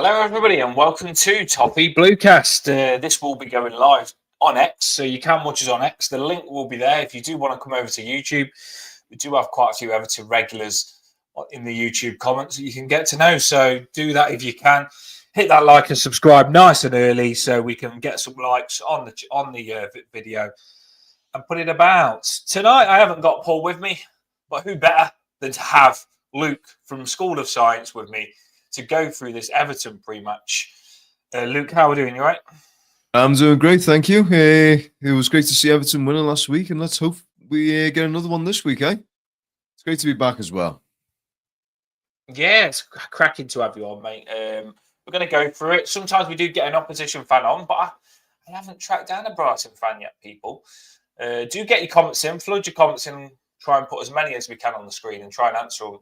Hello, everybody, and welcome to Toppy Bluecast. This will be going live on X, so you can watch us on X. The link will be there if you do want to come over to YouTube. We do have quite a few Everton regulars in the YouTube comments that you can get to know, so do that if you can. Hit that like and subscribe nice and early so we can get some likes on the video and put it about. Tonight, I haven't got Paul with me, but who better than to have Luke from School of Science with me to go through this Everton pre-match. Luke, how are we doing? You all right? I'm doing great, thank you. It was great to see Everton winning last week, and let's hope we get another one this week, eh? It's great to be back as well. Yeah, it's cracking to have you on, mate. We're going to go through it. Sometimes we do get an opposition fan on, but I haven't tracked down a Brighton fan yet, people. Do get your comments in. Flood your comments in. Try and put as many as we can on the screen and try and answer them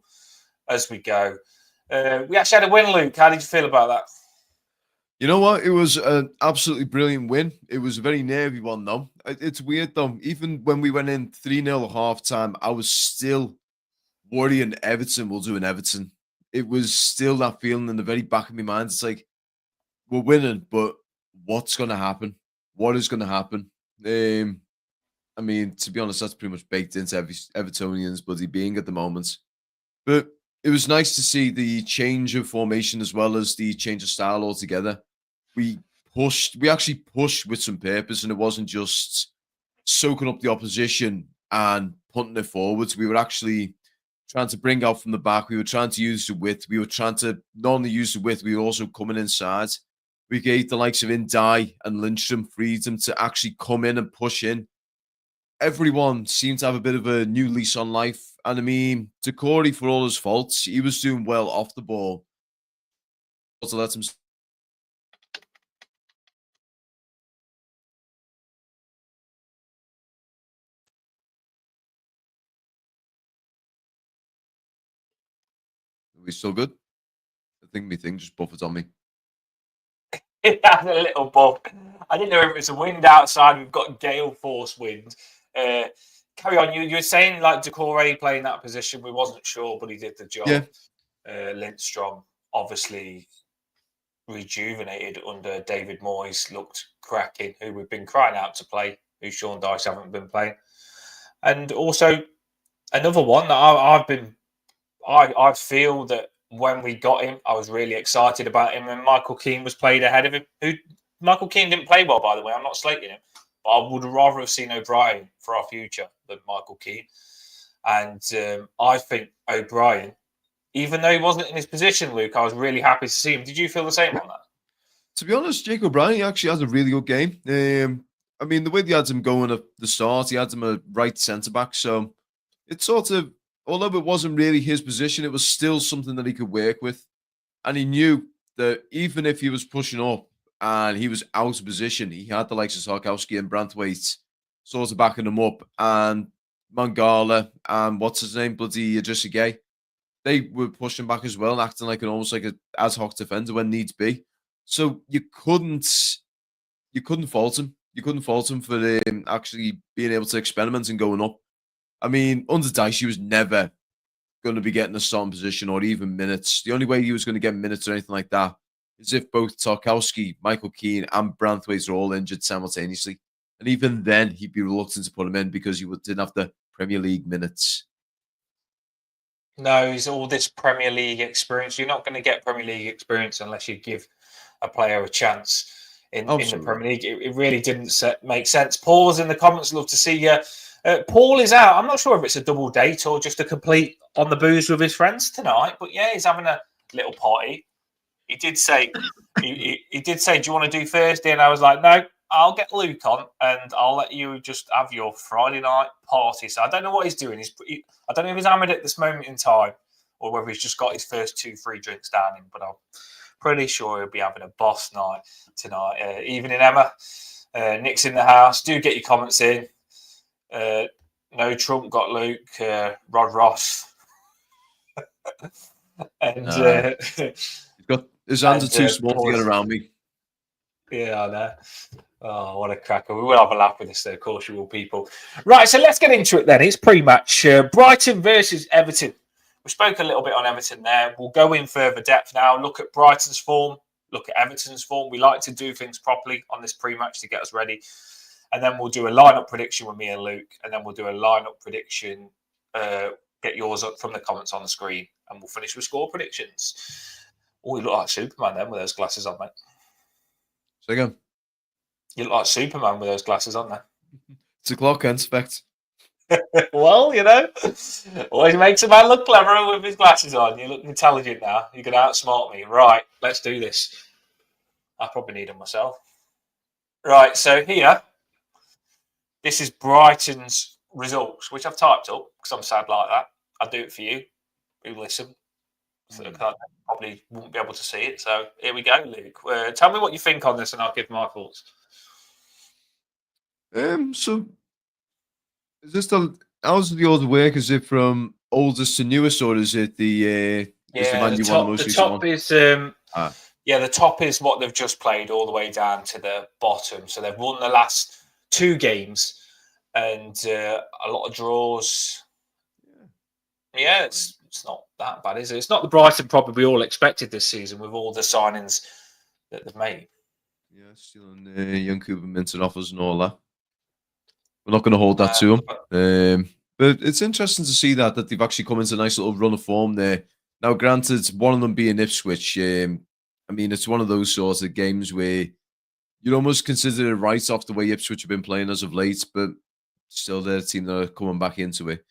as we go. We actually had a win, Luke. How did you feel about that? You know what? It was an absolutely brilliant win. It was a very nervy one, though. It's weird, though. Even when we went in 3-0 at half-time, I was still worrying Everton will do an Everton. It was still that feeling in the very back of my mind. It's like, we're winning, but what's going to happen? What is going to happen? I mean, to be honest, that's pretty much baked into every Evertonian's bloody being at the moment. But it was nice to see the change of formation as well as the change of style altogether. We actually pushed with some purpose, and it wasn't just soaking up the opposition and punting it forwards. We were actually trying to bring out from the back. We were trying to use the width. We were trying to not only use the width, we were also coming inside. We gave the likes of Indai and Lindstrom freedom to actually come in and push in. Everyone seemed to have a bit of a new lease on life. And I mean, to Corey, for all his faults, he was doing well off the ball. Also, let him. Are we still good? I think my thing just buffered on me. It had a little buff. I didn't know if it was a wind outside. We've got gale force wind. Carry on. You were saying like Decore playing that position. We wasn't sure, but he did the job. Yeah. Lindstrom obviously rejuvenated under David Moyes, looked cracking. Who we've been crying out to play. Who Sean Dyche haven't been playing. And also another one that I feel that when we got him, I was really excited about him. And Michael Keane was played ahead of him. Michael Keane didn't play well, by the way. I'm not slating him. But I would rather have seen O'Brien for our future than Michael Keane. And I think O'Brien, even though he wasn't in his position, Luke, I was really happy to see him. Did you feel the same on that? To be honest, Jake O'Brien, he actually has a really good game. I mean, the way they had him going at the start, he had him a right centre-back. So it's sort of, although it wasn't really his position, it was still something that he could work with. And he knew that even if he was pushing up, and he was out of position, he had the likes of Sarkowski and Branthwaite sort of backing him up, and Mangala and what's his name, bloody Idrissa Gueye, they were pushing back as well, acting like almost like an ad hoc defender when needs be. So you couldn't fault him. You couldn't fault him for actually being able to experiment and going up. I mean, under Dyche, he was never going to be getting a starting position or even minutes. The only way he was going to get minutes or anything like that is if both Tarkowski, Michael Keane, and Branthwaite are all injured simultaneously. And even then, he'd be reluctant to put him in because he didn't have the Premier League minutes. No, he's all this Premier League experience. You're not going to get Premier League experience unless you give a player a chance in the Premier League. It really didn't make sense. Paul was in the comments. Love to see you. Paul is out. I'm not sure if it's a double date or just a complete on the booze with his friends tonight. But yeah, he's having a little party. He did say, he did say, do you want to do Thursday? And I was like, no, I'll get Luke on and I'll let you just have your Friday night party. So I don't know what he's doing. I don't know if he's hammered at this moment in time or whether he's just got his first 2-3 drinks down him, but I'm pretty sure he'll be having a boss night tonight. Evening, Emma. Nick's in the house. Do get your comments in. No Trump got Luke. Rod Ross. And his hands are too small to get around me. Yeah, I know. Oh, what a cracker. We will have a laugh with this, of course you will, people. Right, so let's get into it then. It's pre-match. Brighton versus Everton. We spoke a little bit on Everton there. We'll go in further depth now, look at Brighton's form, look at Everton's form. We like to do things properly on this pre-match to get us ready. And then we'll do a lineup prediction with me and Luke. And then we'll do a lineup prediction. Get yours up from the comments on the screen. And we'll finish with score predictions. Oh, you look like Superman then with those glasses on, mate. Say again. You look like Superman with those glasses on there. It's a clock, I inspect. Well, you know, always makes a man look cleverer with his glasses on. You look intelligent now. You can outsmart me. Right, let's do this. I probably need them myself. Right, so here, this is Brighton's results, which I've typed up because I'm sad like that. I'll do it for you who listen. So I probably won't be able to see it. So here we go, Luke. Tell me what you think on this and I'll give my thoughts. So is this how's the order work? Is it from oldest to newest, or is it the top is the top is what they've just played all the way down to the bottom. So they've won the last 2 games and a lot of draws. Yeah, it's not that bad, is it? It's not the Brighton probably we all expected this season with all the signings that they've made. Yeah, still on young Cooper Minton offers and all that. We're not going to hold that to them. But it's interesting to see that they've actually come into a nice little run of form there. Now, granted, one of them being Ipswich, I mean, it's one of those sorts of games where you'd almost consider it right off the way Ipswich have been playing as of late, but still they're a team that are coming back into it.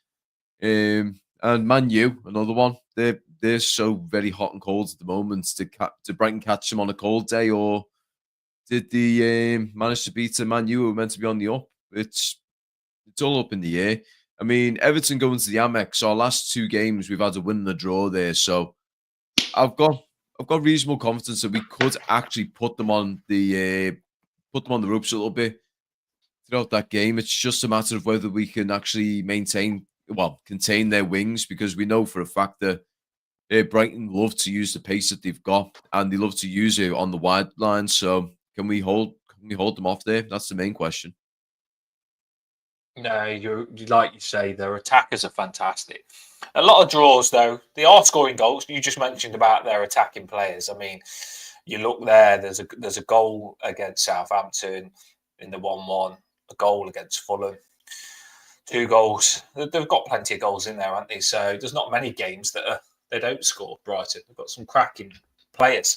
And Man U, another one. They're so very hot and cold at the moment. Did Brighton catch them on a cold day, or did they manage to beat a Man U who were meant to be on the up? It's all up in the air. I mean, Everton going to the Amex. Our last 2 games, we've had a win and a draw there. So I've got reasonable confidence that we could actually put them on the ropes a little bit throughout that game. It's just a matter of whether we can actually contain their wings, because we know for a fact that Brighton love to use the pace that they've got, and they love to use it on the wide line. So can we hold them off there? That's the main question. No, you like you say, their attackers are fantastic. A lot of draws, though. They are scoring goals. You just mentioned about their attacking players. I mean, you look there. There's a goal against Southampton in the 1-1. A goal against Fulham. 2 goals. They've got plenty of goals in there, haven't they? So there's not many games that they don't score. Brighton. They've got some cracking players.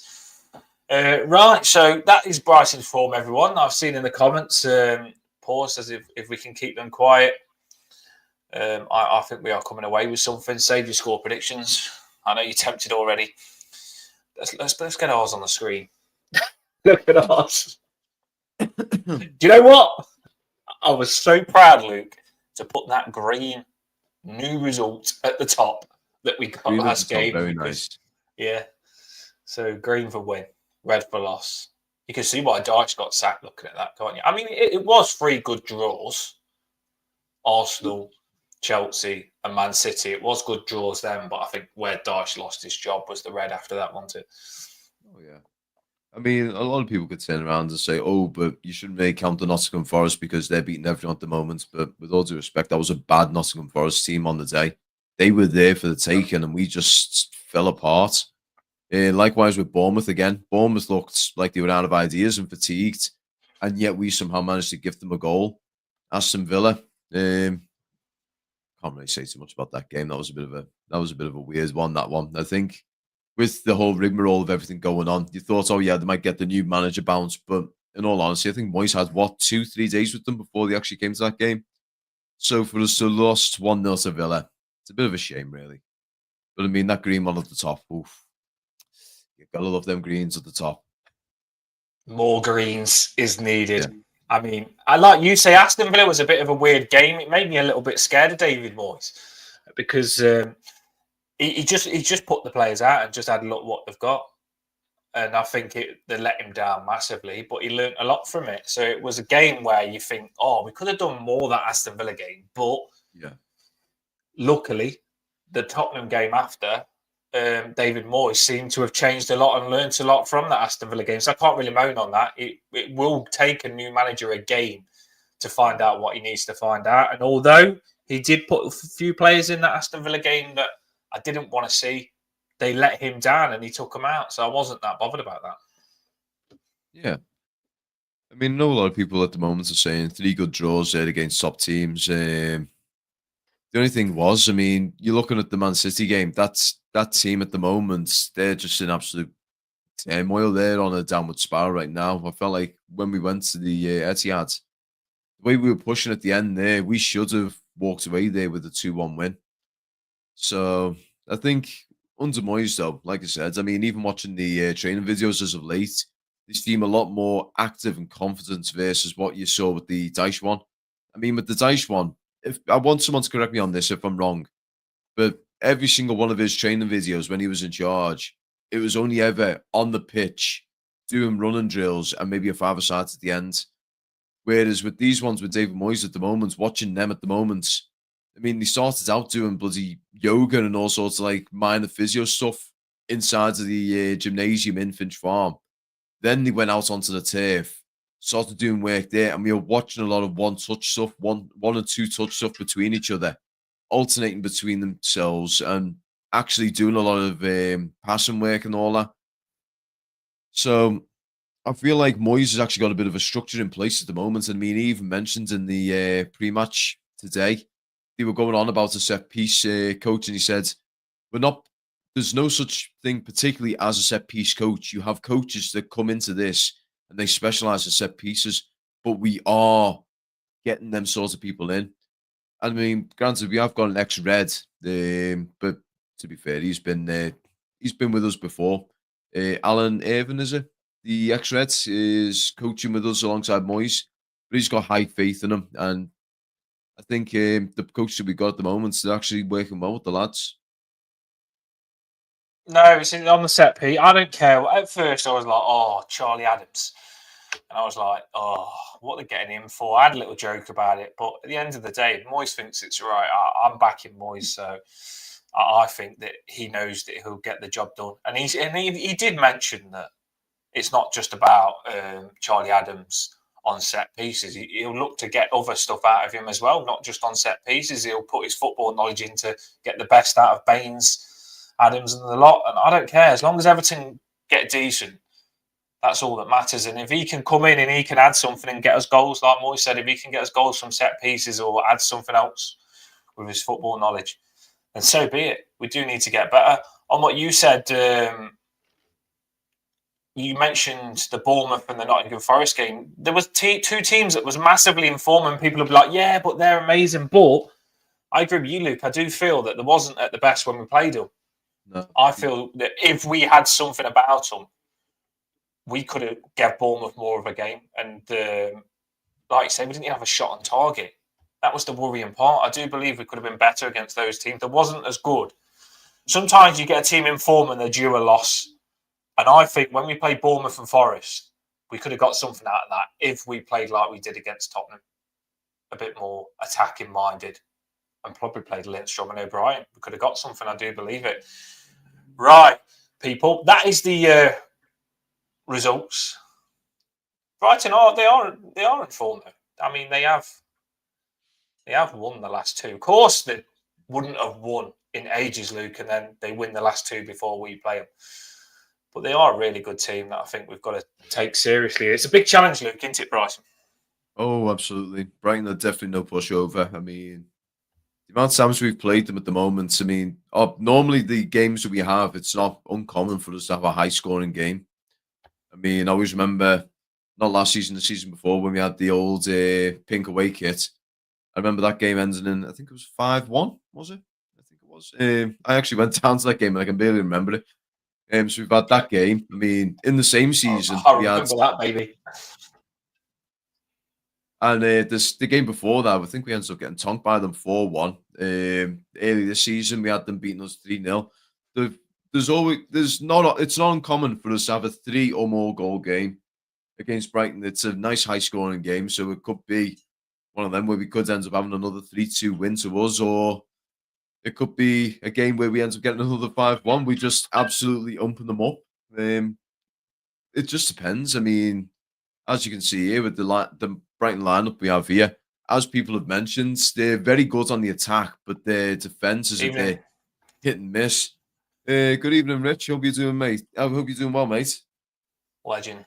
Right. So that is Brighton's form, everyone. I've seen in the comments. Paul says if we can keep them quiet, I think we are coming away with something. Save your score predictions. I know you're tempted already. Let's get ours on the screen. Look at ours. Do you know what? I was so proud, Luke, to put that green new result at the top that we got Green last game. Very nice. Yeah. So green for win, red for loss. You can see why Dyche got sacked looking at that, can't you? I mean, it was 3 good draws. Arsenal, Chelsea and Man City. It was good draws then, but I think where Dyche lost his job was the red after that, wasn't it? Oh, yeah. I mean, a lot of people could turn around and say, oh, but you shouldn't really count the Nottingham Forest because they're beating everyone at the moment. But with all due respect, that was a bad Nottingham Forest team on the day. They were there for the taking and we just fell apart. Likewise with Bournemouth again. Bournemouth looked like they were out of ideas and fatigued, and yet we somehow managed to give them a goal. Aston Villa, can't really say too much about that game. That was a bit of a weird one. That one, I think, with the whole rigmarole of everything going on, you thought, oh yeah, they might get the new manager bounce, but in all honesty, I think Moyes had 2-3 days with them before they actually came to that game. So for us to lost 1-0 to Villa, it's a bit of a shame, really. But I mean, that green one at the top, oof. You gotta love them greens at the top. More greens is needed. Yeah. I mean, I like you say Aston Villa was a bit of a weird game. It made me a little bit scared of David Moyes because he just put the players out and just had a look what they've got. And I think they let him down massively, but he learned a lot from it. So it was a game where you think, oh, we could have done more that Aston Villa game. But luckily, the Tottenham game after, David Moyes seemed to have changed a lot and learnt a lot from that Aston Villa game. So I can't really moan on that. It will take a new manager a game to find out what he needs to find out. And although he did put a few players in that Aston Villa game that I didn't want to see, they let him down and he took them out. So I wasn't that bothered about that. Yeah. I mean, I know a lot of people at the moment are saying 3 good draws there against top teams. The only thing was, I mean, you're looking at the Man City game. That team at the moment. They're just in absolute turmoil. They're on a downward spiral right now. I felt like when we went to the Etihad, the way we were pushing at the end there, we should have walked away there with a 2-1 win. So I think under Moyes, though, like I said, I mean, even watching the training videos as of late, they seem a lot more active and confident versus what you saw with the Dice one. I mean, with the Dice one, if I want someone to correct me on this if I'm wrong, but every single one of his training videos when he was in charge, it was only ever on the pitch doing running drills and maybe a 5-a-side at the end. Whereas with these ones with David Moyes at the moment, watching them at the moment, I mean, they started out doing bloody yoga and all sorts of like minor physio stuff inside of the gymnasium in Finch Farm. Then they went out onto the turf, started doing work there, and we were watching a lot of one-touch stuff, one and two-touch stuff between each other, alternating between themselves and actually doing a lot of passing work and all that. So I feel like Moyes has actually got a bit of a structure in place at the moment. I mean, he even mentioned in the pre-match today, they were going on about a set piece coach, and he said, "We're not. There's no such thing, particularly as a set piece coach. You have coaches that come into this and they specialize in set pieces, but we are getting them sorts of people in. I mean, granted, we have got an ex-Red, but to be fair, he's been with us before. Alan Irvin, is it? The ex-Red is coaching with us alongside Moyes, but he's got high faith in him, and I think the coach that we got at the moment is actually working well with the lads. No, it's on the set piece. I don't care. At first, I was like, "Oh, Charlie Adams," and I was like, "Oh, what they're getting him for?" I had a little joke about it, but at the end of the day, Moyes thinks it's right. I'm backing Moyes, so I think that he knows that he'll get the job done. And he did mention that it's not just about Charlie Adams on set pieces. He'll look to get other stuff out of him as well, not just on set pieces. He'll put his football knowledge in to get the best out of Baines, Adams, and the lot. And I don't care as long as Everton get decent. That's all that matters. And if he can come in and he can add something and get us goals, like Moy said, if he can get us goals from set pieces or add something else with his football knowledge, then so be it. We do need to get better. On what you said, you mentioned the Bournemouth and the Nottingham Forest game. There was two teams that was massively informing. People would be like, "Yeah, but they're amazing." But I agree with you, Luke. I do feel that there wasn't at the best when we played them. No. I feel that if we had something about them, we could have gave Bournemouth more of a game. And like you say, we didn't have a shot on target. That was the worrying part. I do believe we could have been better against those teams. There wasn't as good. Sometimes you get a team in form and they're due a loss. And I think when we played Bournemouth and Forest, we could have got something out of that if we played like we did against Tottenham, a bit more attacking minded, and probably played Lindstrom and O'Brien. We could have got something. I do believe it. Right, people. That is the results. Brighton they are in form though. I mean, they have won the last two. Of course, they wouldn't have won in ages, Luke, and then they win the last two before we play them. But they are a really good team that I think we've got to take seriously. It's a big challenge, Luke, isn't it, Bryson? Oh, absolutely. Brighton are definitely no pushover. I mean, the amount of times we've played them at the moment, I mean, normally the games that we have, it's not uncommon for us to have a high scoring game. I mean, I always remember, not last season, the season before, when we had the old pink away kit. I remember that game ending in, I think it was 5-1, was it? I think it was. I actually went down to that game and I can barely remember it. So we've had that game. I mean, in the same season, I we had, remember that, baby. and the game before that, I think we ended up getting tonked by them 4-1. Early this season, we had them beating us 3-0. It's not uncommon for us to have a 3 or more goal game against Brighton. It's a nice high scoring game, so it could be one of them where we could end up having another 3-2 win to us, or it could be a game where we end up getting another 5-1. We just absolutely open them up. It just depends. I mean, as you can see here with the Brighton lineup we have here, as people have mentioned, they're very good on the attack, but their defense is a bit hit and miss. Good evening, Rich. Hope you're doing, mate. I hope you're doing well, mate. Legend.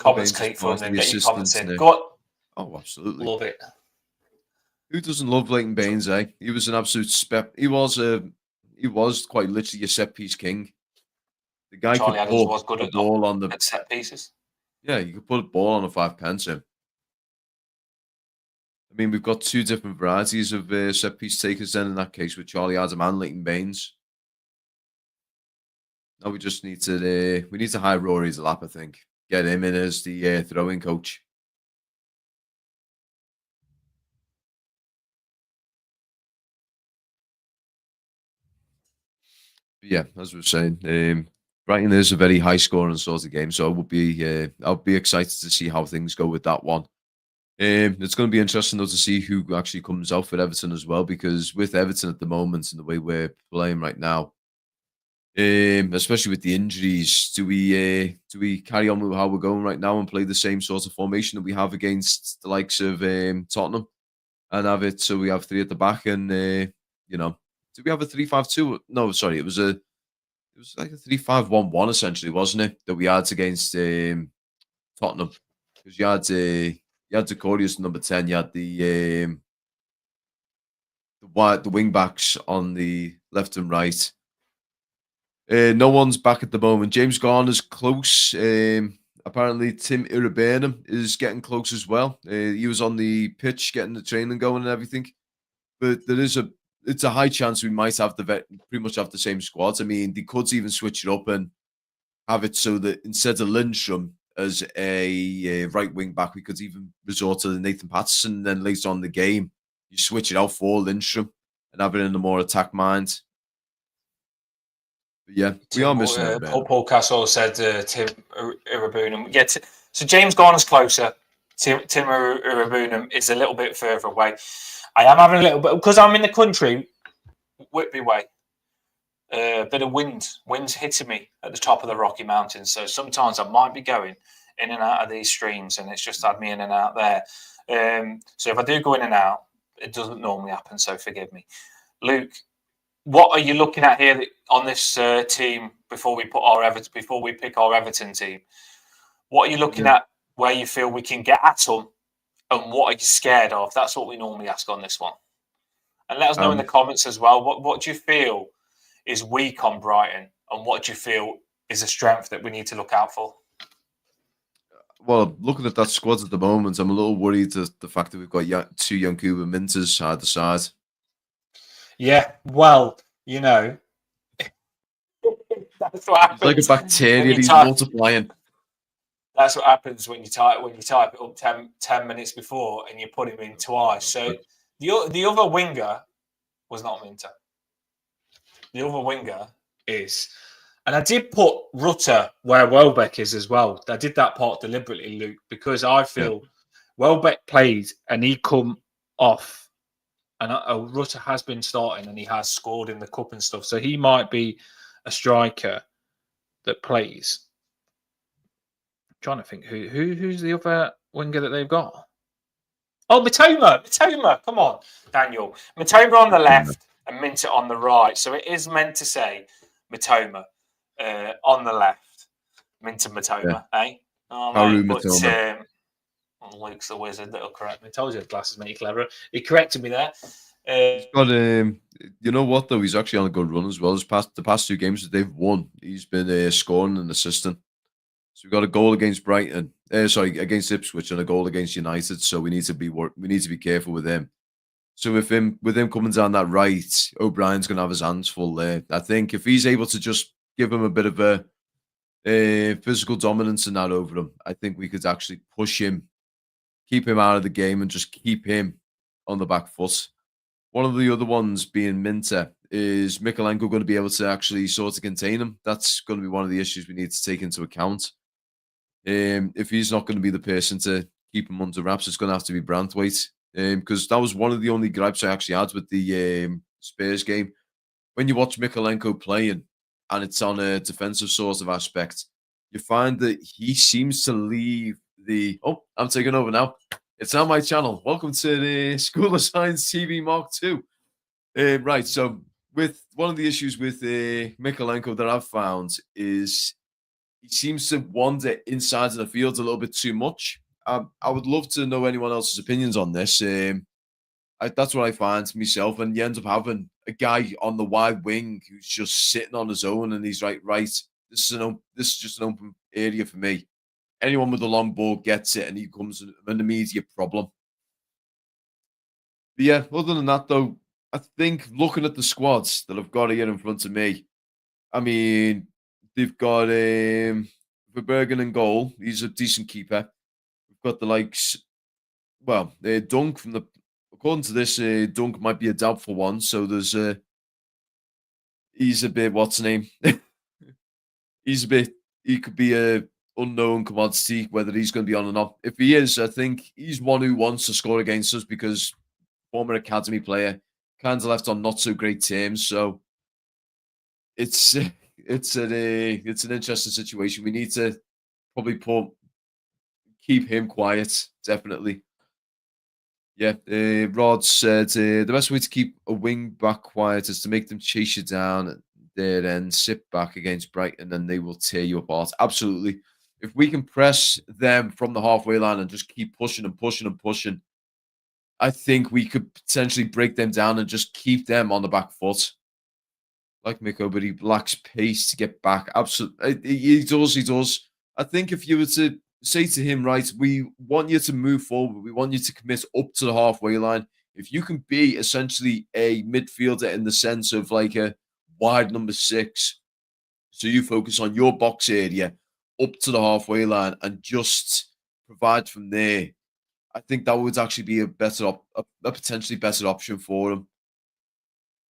comments Baines is keep part fun of and the get your comments assistants in. now. Go on. Oh, absolutely. Love it. Who doesn't love Leighton Baines, eh? He was an absolute he was quite literally a set piece king. The guy Charlie could Adams put was good the ball on the at set pieces. yeah, you could put a ball on a 5 pence. I mean, we've got two different varieties of set piece takers then in that case with Charlie Adam and Leighton Baines. Now we just need to hire Rory Delap, I think. Get him in as the throwing coach. Yeah, as we were saying, Brighton is a very high scoring sort of game, so I'll be excited to see how things go with that one. It's going to be interesting though to see who actually comes out for Everton as well, because with Everton at the moment and the way we're playing right now, especially with the injuries, do we carry on with how we're going right now and play the same sort of formation that we have against the likes of Tottenham and have it so we have three at the back and do we have a 3-5-2? No, sorry, it was like a 3-5-1-1 essentially, wasn't it? That we had against Tottenham because you had Decoria as number 10. You had the wing backs on the left and right. No one's back at the moment. James Garner's close. Apparently, Tim Irabernum is getting close as well. He was on the pitch getting the training going and everything. But it's a high chance we might have pretty much have the same squads. I mean, they could even switch it up and have it so that instead of Lindstrom as a right wing back, we could even resort to Nathan Patterson. And then later on in the game, you switch it out for Lindstrom and have it in a more attack mind. But yeah, we are missing Paul Castle said Tim Irabunum. Yeah, so James Garner's closer. Tim Irabunum is a little bit further away. I am having a little bit because I'm in the country, Whitby way. A bit of wind's hitting me at the top of the Rocky Mountains. So sometimes I might be going in and out of these streams, and it's just had me in and out there. So if I do go in and out, it doesn't normally happen. So forgive me, Luke. What are you looking at here on this team before we pick our Everton team? What are you looking at where you feel we can get at them, and what are you scared of? That's what we normally ask on this one. And let us know in the comments as well. What do you feel is weak on Brighton, and what do you feel is a strength that we need to look out for? Well, looking at that squad at the moment, I'm a little worried at the fact that we've got two Yankuba Minters side to side. Yeah, well, that's what happens. It's like a bacteria. He's multiplying. That's what happens when you type it up 10 minutes before and you put him in twice. So the other winger was not Minter. The other winger is, and I did put Rutter where Welbeck is as well. I did that part deliberately, Luke, because I feel Welbeck played and he come off, and Rutter has been starting and he has scored in the cup and stuff. So he might be a striker that plays. I'm trying to think who's the other winger that they've got. Oh, Matoma. Come on, Daniel. Matoma on the left and Minter on the right. So it is meant to say Matoma on the left. Minter Matoma, eh? Oh, Haru Matoma. Luke's the wizard that'll correct me. I told you the glasses make you clever. He corrected me there. He's got you know what though? He's actually on a good run as well. The past two games that they've won, he's been scoring and assisting. So we got a goal against Brighton. Against Ipswich and a goal against United. So we need to be careful with him. So with him coming down that right, O'Brien's going to have his hands full there. I think if he's able to just give him a bit of a physical dominance in that over him, I think we could actually push him, keep him out of the game, and just keep him on the back foot. One of the other ones being Minter. Is Mikalenko going to be able to actually sort of contain him? That's going to be one of the issues we need to take into account. If he's not going to be the person to keep him under wraps, it's going to have to be Branthwaite. Because that was one of the only gripes I actually had with the Spurs game. When you watch Mikalenko playing and it's on a defensive sort of aspect, you find that he seems to leave the... Oh, I'm taking over now. It's on my channel. Welcome to the School of Science TV Mark II. Right, so with one of the issues with Mikalenko that I've found is he seems to wander inside of the field a little bit too much. I would love to know anyone else's opinions on this. That's what I find myself, and you end up having a guy on the wide wing who's just sitting on his own, and he's like, right, this is just an open area for me. Anyone with a long ball gets it, and he becomes an immediate problem. But yeah, other than that, though, I think looking at the squads that I've got here in front of me, I mean, they've got Verbergen in goal. He's a decent keeper. We've got the likes, well, Dunk from the. According to this, Dunk might be a doubtful one. So there's he's a bit, what's the name? He's a bit, he could be a unknown commodity, whether he's going to be on or not. If he is, I think he's one who wants to score against us because former academy player, kind of left on not so great terms. So it's an interesting situation. We need to probably keep him quiet, definitely. Yeah, Rod said the best way to keep a wing back quiet is to make them chase you down there and sit back against Brighton, and they will tear you apart. Absolutely. If we can press them from the halfway line and just keep pushing and pushing and pushing, I think we could potentially break them down and just keep them on the back foot. Like Miko, but he lacks pace to get back. Absolutely, he does. He does. I think if you were to say to him, right, we want you to move forward. We want you to commit up to the halfway line. If you can be essentially a midfielder in the sense of like a wide number 6, so you focus on your box area up to the halfway line and just provide from there, I think that would actually be a potentially better option for him.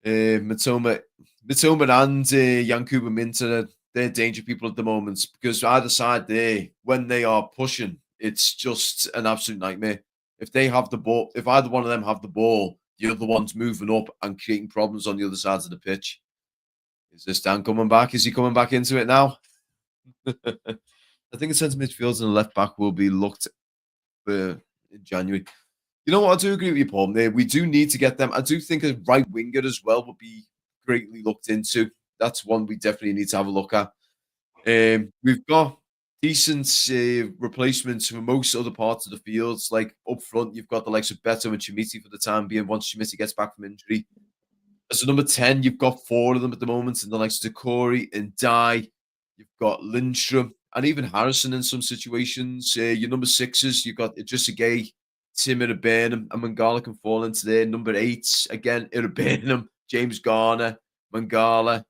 Matoma and Yankuba Minter, they're danger people at the moment because either side there, when they are pushing, it's just an absolute nightmare. If they have the ball, if either one of them have the ball, the other one's moving up and creating problems on the other side of the pitch. Is this Dan coming back? Is he coming back into it now? I think the centre midfield and the left back will be looked for in January. You know what? I do agree with you, Paul. We do need to get them. I do think a right winger as well would be greatly looked into. That's one we definitely need to have a look at. We've got decent replacements for most other parts of the fields. Like up front, you've got the likes of Beto and Chimiti for the time being once Chimiti gets back from injury. As a number 10, you've got 4 of them at the moment, and the likes of Decore and Dye. You've got Lindstrom and even Harrison in some situations. Your number 6s, you've got Idrissa Gueye, Tim Irabernum, and Mangala can fall into there. Number 8s, again, Irabernum, James Garner, Mangala.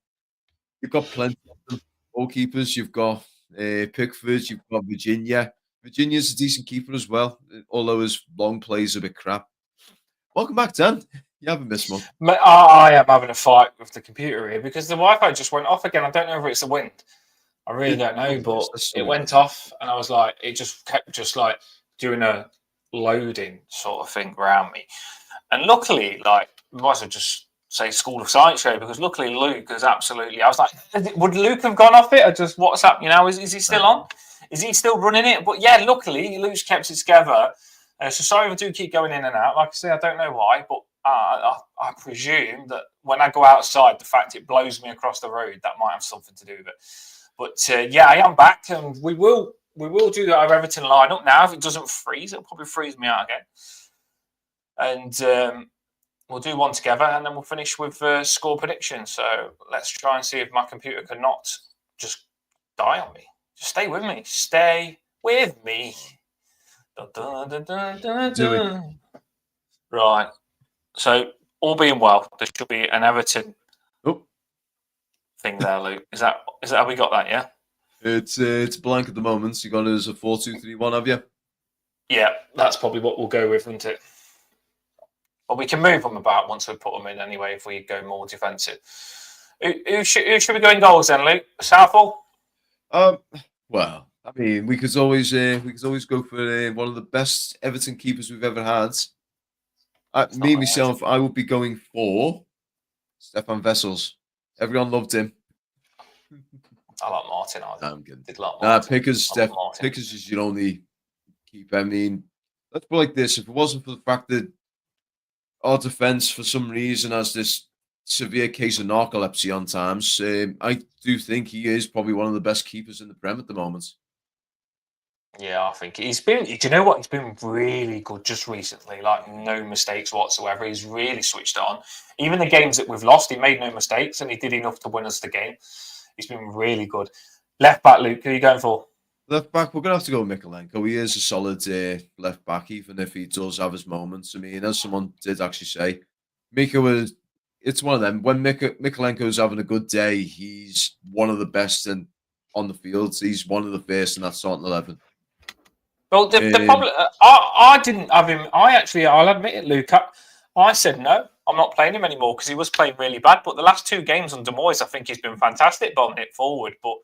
You've got plenty of them. Goalkeepers, you've got Pickford, you've got Virginia. Virginia's a decent keeper as well, although his long plays are a bit crap. Welcome back, Dan. You haven't missed one. I am having a fight with the computer here because the Wi-Fi just went off again. I don't know if it's the wind. I really don't know, but it went off, and I was like, it just kept just like doing a loading sort of thing around me. And luckily, like, we might as well just say School of Science show because luckily Luke has absolutely. I was like, would Luke have gone off it or just WhatsApp? You know, is he still on? Is he still running it? But yeah, luckily Luke's kept it together. So sorry if I do keep going in and out. Like I say, I don't know why, but I presume that when I go outside, the fact it blows me across the road, that might have something to do with it. But yeah, I am back, and we will do our Everton lineup now. If it doesn't freeze, it'll probably freeze me out again. And we'll do one together, and then we'll finish with score prediction. So let's try and see if my computer cannot just die on me. Just stay with me. Stay with me. Do it. Right. So all being well, there should be an Everton thing there, Luke. Is that how we got that? Yeah. It's blank at the moment. So you got it as a 4-2-3-1, have you? Yeah, that's probably what we'll go with, isn't it? Well, we can move them about once we put them in anyway. If we go more defensive, who should we go in goals then, Luke? Southall? Well, I mean, we could always go for one of the best Everton keepers we've ever had. Myself, I would be going for Stefan Vessels. Everyone loved him. I like Martin. I'm good. Did like Martin. Pickers is your only keeper. I mean, let's put it like this: if it wasn't for the fact that our defense, for some reason, has this severe case of narcolepsy on times. I do think he is probably one of the best keepers in the Prem at the moment. Yeah, I think he's been. Do you know what? He's been really good just recently. Like no mistakes whatsoever. He's really switched on. Even the games that we've lost, he made no mistakes, and he did enough to win us the game. He's been really good. Left back, Luke. Who are you going for? Left back, we're going to have to go with Mikolenko. He is a solid left back, even if he does have his moments. I mean, as someone did actually say, Miko was. It's one of them. When Mikolenko's having a good day, he's one of the best on the field. He's one of the first in that starting 11. Well, the problem, I didn't have him. I'll admit it, Luke. I said no, I'm not playing him anymore because he was playing really bad. But the last 2 games under Moyes, I think he's been fantastic, bombing it forward. But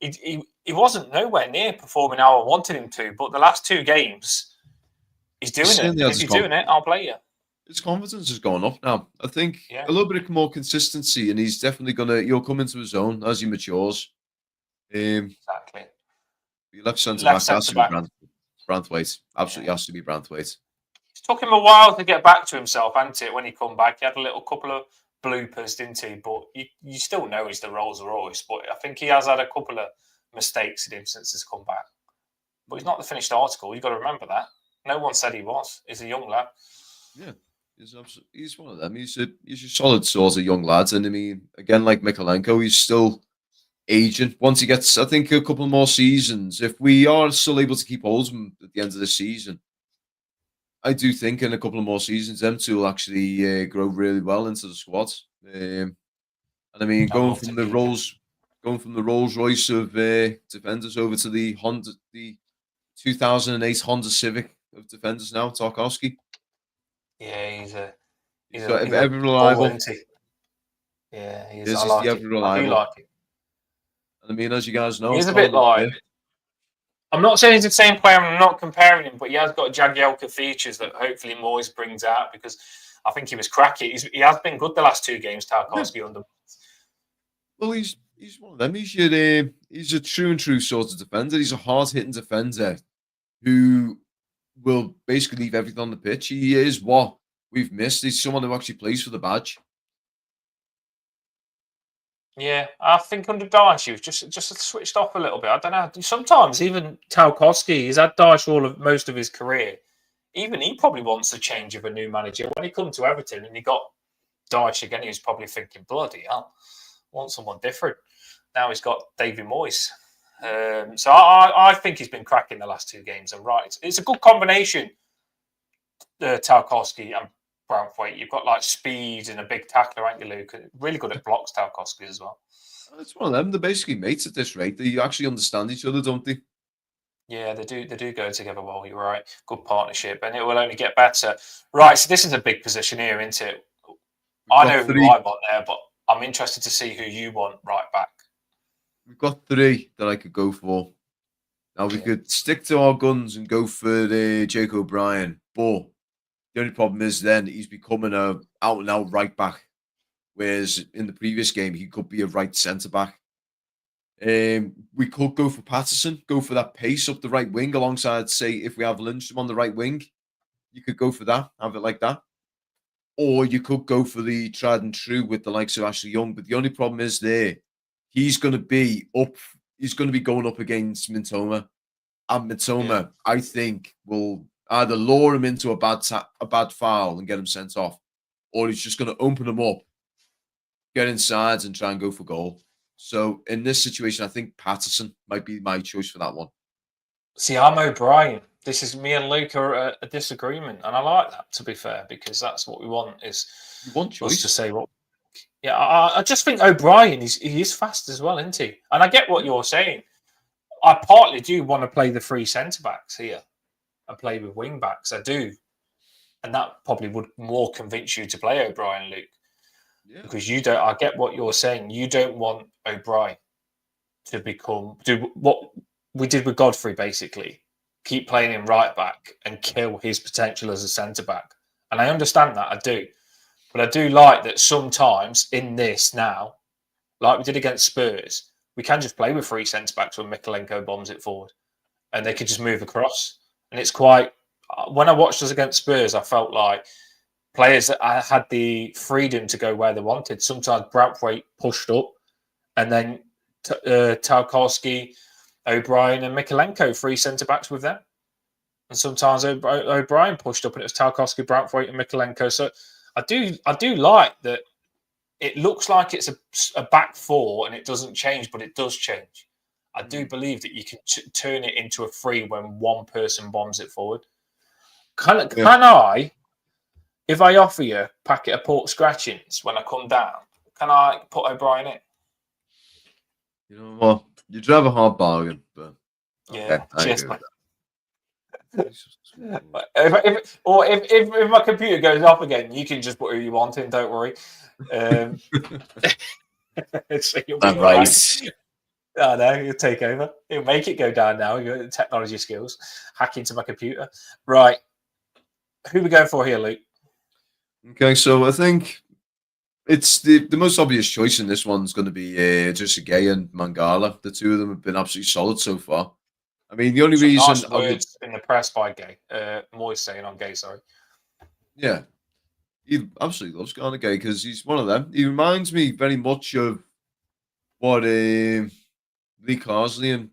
he wasn't nowhere near performing how I wanted him to. But the last 2 games, he's doing it. If he's doing it, I'll play you. His confidence has gone up now. I think a little bit more consistency, and he's definitely he'll come into his own as he matures. Exactly. Left centre back has to be Branthwaite. Absolutely has to be Branthwaite. It took him a while to get back to himself, hadn't it? When he come back, he had a little couple of bloopers, didn't he? But you still know he's the Rolls Royce. But I think he has had a couple of mistakes in him since he's come back. But he's not the finished article. You've got to remember that. No one said he was. He's a young lad. Yeah, he's one of them. He's a solid sort of young lad. And I mean, again, like Mikolenko, he's still aging. Once he gets, I think, a couple more seasons, if we are still able to keep hold of him at the end of the season, I do think in a couple of more seasons, them two will actually grow really well into the squad. And I mean, going from the Rolls Royce of defenders over to the 2008 Honda Civic of defenders now, Tarkowski. Yeah, he's ever reliable. Yeah, he is. I like it. Reliable. I do like it. And I mean, as you guys know, he's a bit like. I'm not saying he's the same player. I'm not comparing him, but he has got Jagielka features that hopefully Moyes brings out because I think he was cracking. He has been good the last 2 games. Tarkowski under. Well, he's one of them. He's a true sort of defender. He's a hard hitting defender who will basically leave everything on the pitch. He is what we've missed. He's someone who actually plays for the badge. Yeah, I think under Dyche, he was just switched off a little bit. I don't know. Sometimes even Tarkowski, he's had Dyche for most of his career. Even he probably wants a change of a new manager. When he come to Everton and he got Dyche again, he was probably thinking, bloody hell, I want someone different. Now he's got David Moyes. So I think he's been cracking the last 2 games. And right, it's a good combination, Tarkowski and Branthwaite. You've got like speed and a big tackler, aren't you, Luke? Really good at blocks, Tarkowski as well. It's one of them. They're basically mates at this rate. They actually understand each other, don't they? Yeah, they do go together well. You're right. Good partnership, and it will only get better. Right, so this is a big position here, isn't it? I know who I want there, but I'm interested to see who you want right back. We've got 3 that I could go for. Now, we could stick to our guns and go for Jake O'Brien, but the only problem is then he's becoming a out-and-out right back, whereas in the previous game, he could be a right centre-back. We could go for Patterson, go for that pace up the right wing alongside, say, if we have Lindstrom on the right wing, you could go for that, have it like that. Or you could go for the tried and true with the likes of Ashley Young. But the only problem is he's going to be going up against Mitoma. And Mitoma, I think, will either lure him into a bad foul and get him sent off, or he's just going to open him up, get inside and try and go for goal. So in this situation, I think Patterson might be my choice for that one. See, I'm O'Brien. This is me and Luke are a disagreement, and I like that, to be fair, because that's what we want. Is you want choice to say what? Yeah, I just think O'Brien he is fast as well, isn't he? And I get what you're saying. I partly do want to play the 3 centre backs here and play with wing backs. I do, and that probably would more convince you to play O'Brien, Luke, because you don't. I get what you're saying. You don't want O'Brien to do what we did with Godfrey, basically. Keep playing him right back and kill his potential as a centre back. And I understand that, I do. But I do like that sometimes in this now, like we did against Spurs, we can just play with 3 centre backs when Mikolenko bombs it forward. And they could just move across. And it's quite, when I watched us against Spurs, I felt like players that had the freedom to go where they wanted. Sometimes Braithwaite pushed up, and then Tarkowski, O'Brien, and Mikalenko, 3 centre backs with them. And sometimes O'Brien pushed up, and it was Tarkowski, Braithwaite, and Mikalenko. So I do like that. It looks like it's a back 4 and it doesn't change, but it does change. I do believe that you can turn it into a 3 when one person bombs it forward. Can I, if I offer you a packet of pork scratchings when I come down, can I put O'Brien in? You know what? You drive a hard bargain, but yeah, okay, cheers, mate. If my computer goes off again, you can just put who you want in. Don't worry. So you'll be right. I know, he'll take over. He'll make it go down now. You've got technology skills. Hack into my computer. Right. Who are we going for here, Luke? Okay, so I think it's the most obvious choice in this one's going to be Gay and Mangala. The two of them have been absolutely solid so far. I mean, the only reason nice words in the press by Gay. Moyes saying on Gay, sorry. Yeah, he absolutely loves Garner Gay because he's one of them. He reminds me very much of what Lee Carsley